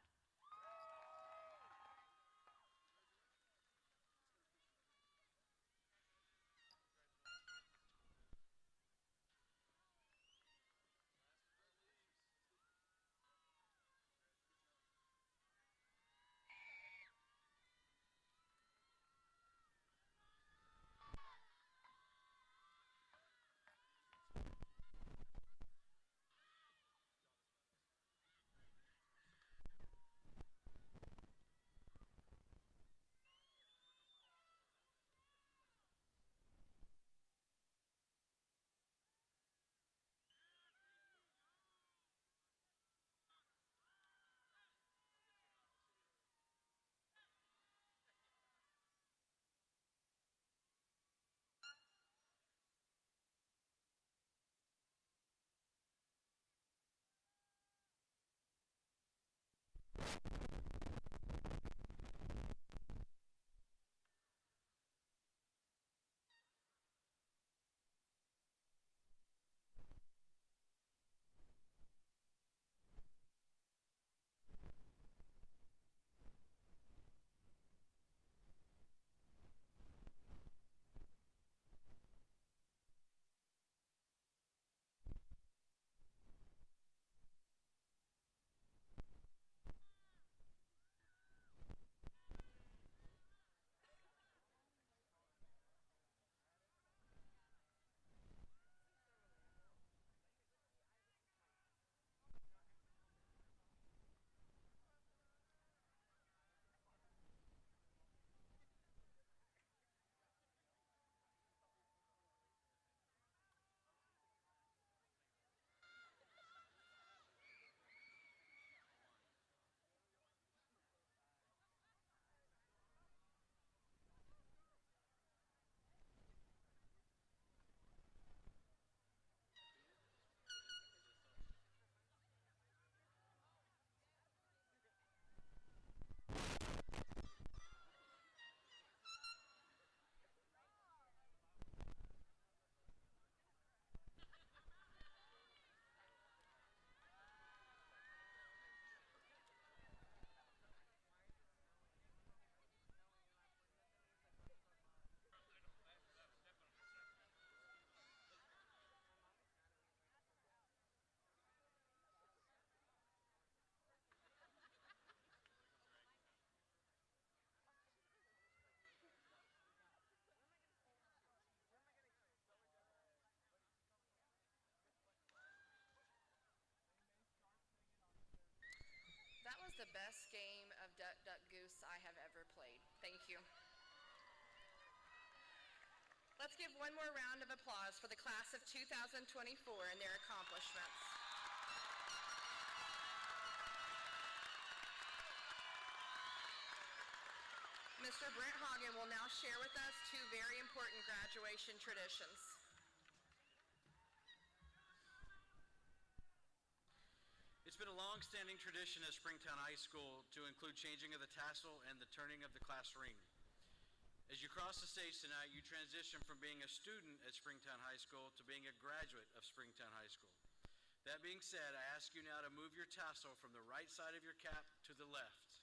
was the best game of Duck Duck Goose I have ever played. Thank you. Let's give one more round of applause for the class of 2024 and their accomplishments. Mr. Brent Hagen will now share with us two very important graduation traditions. It's been a long-standing tradition at Springtown High School to include changing of the tassel and the turning of the class ring. As you cross the stage tonight, you transition from being a student at Springtown High School to being a graduate of Springtown High School. That being said, I ask you now to move your tassel from the right side of your cap to the left.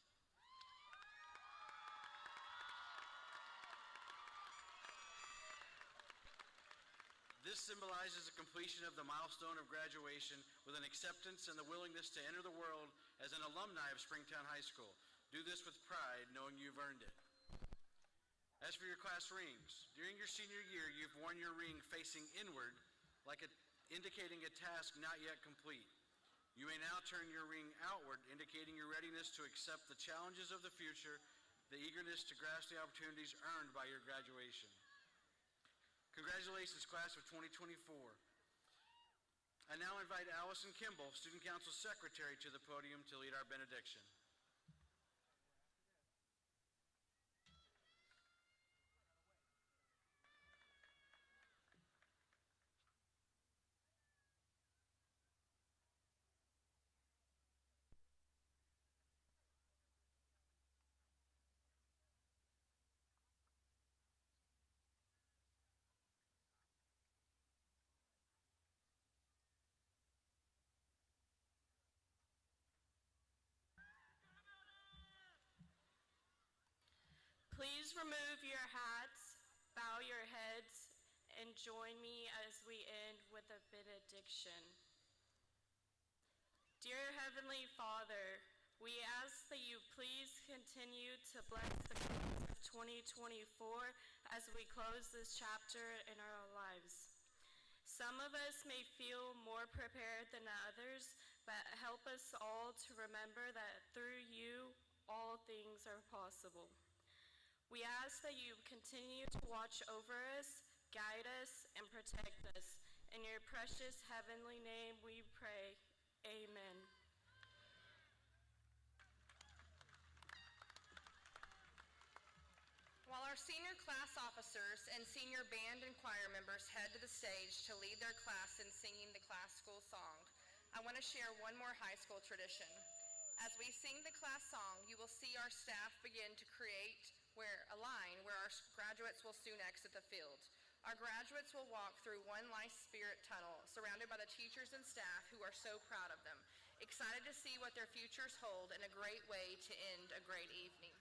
This symbolizes the completion of the milestone of graduation with an acceptance and the willingness to enter the world as an alumni of Springtown High School. Do this with pride, knowing you've earned it. As for your class rings, during your senior year, you've worn your ring facing inward, indicating a task not yet complete. You may now turn your ring outward, indicating your readiness to accept the challenges of the future, the eagerness to grasp the opportunities earned by your graduation. Congratulations, class of 2024. I now invite Allison Kimball, Student Council Secretary, to the podium to lead our benediction. Please remove your hats, bow your heads, and join me as we end with a benediction. Dear Heavenly Father, we ask that you please continue to bless the class of 2024 as we close this chapter in our lives. Some of us may feel more prepared than others, but help us all to remember that through you, all things are possible. We ask that you continue to watch over us, guide us, and protect us. In your precious heavenly name we pray. Amen. While our senior class officers and senior band and choir members head to the stage to lead their class in singing the class school song, I want to share one more high school tradition. As we sing the class song, you will see our staff begin to create a line where our graduates will soon exit the field. Our graduates will walk through one Life Spirit tunnel, surrounded by the teachers and staff who are so proud of them, excited to see what their futures hold and a great way to end a great evening.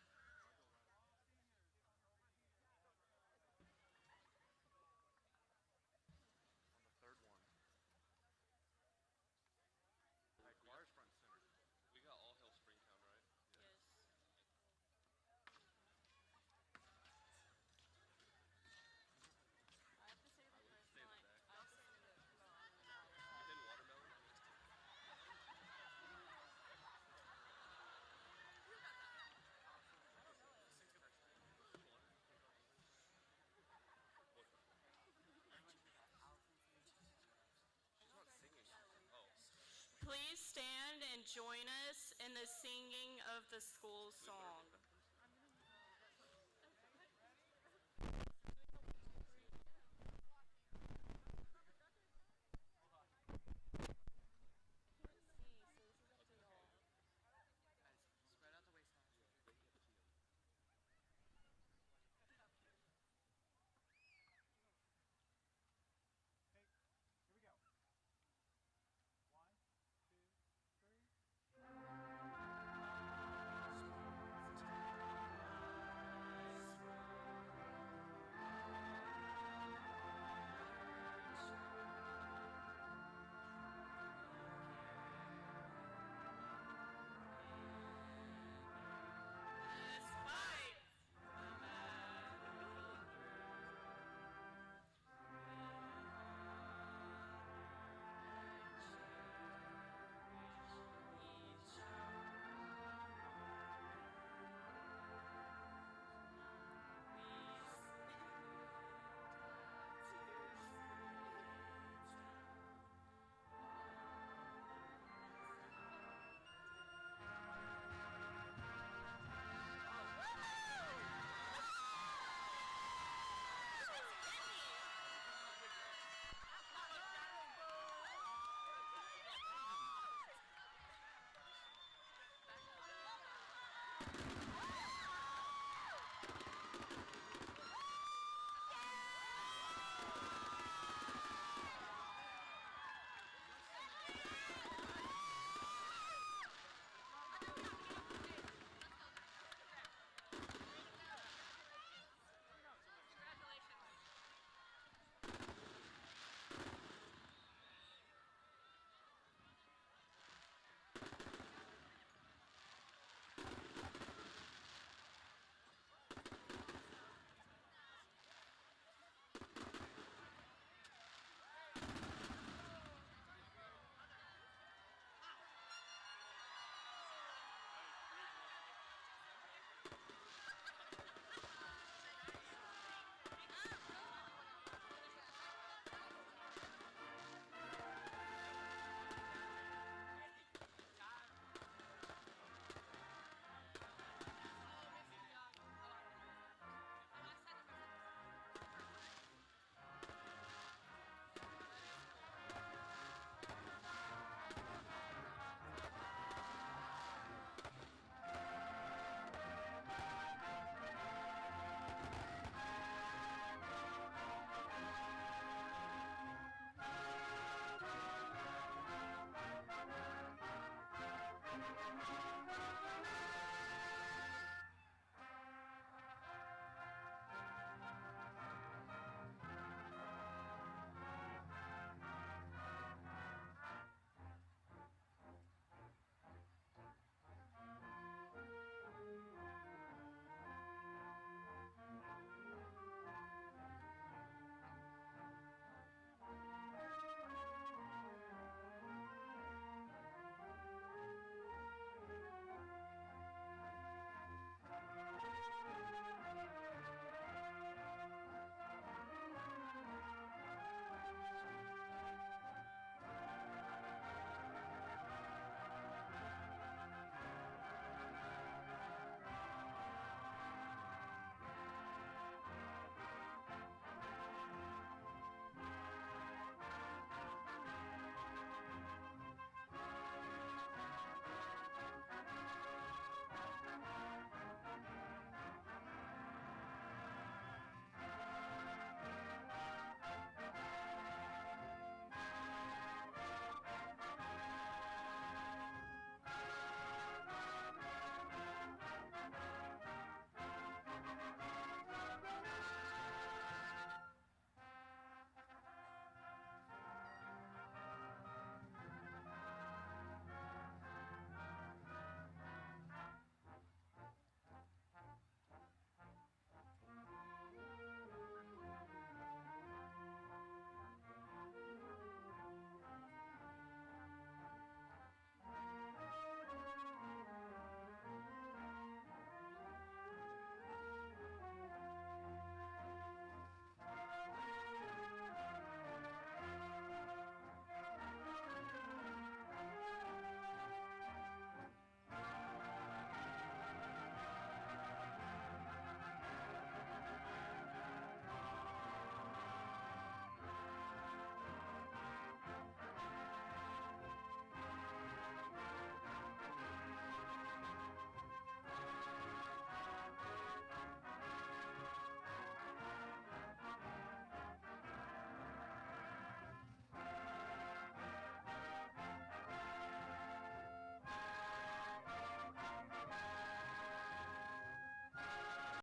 Please stand and join us in the singing of the school song.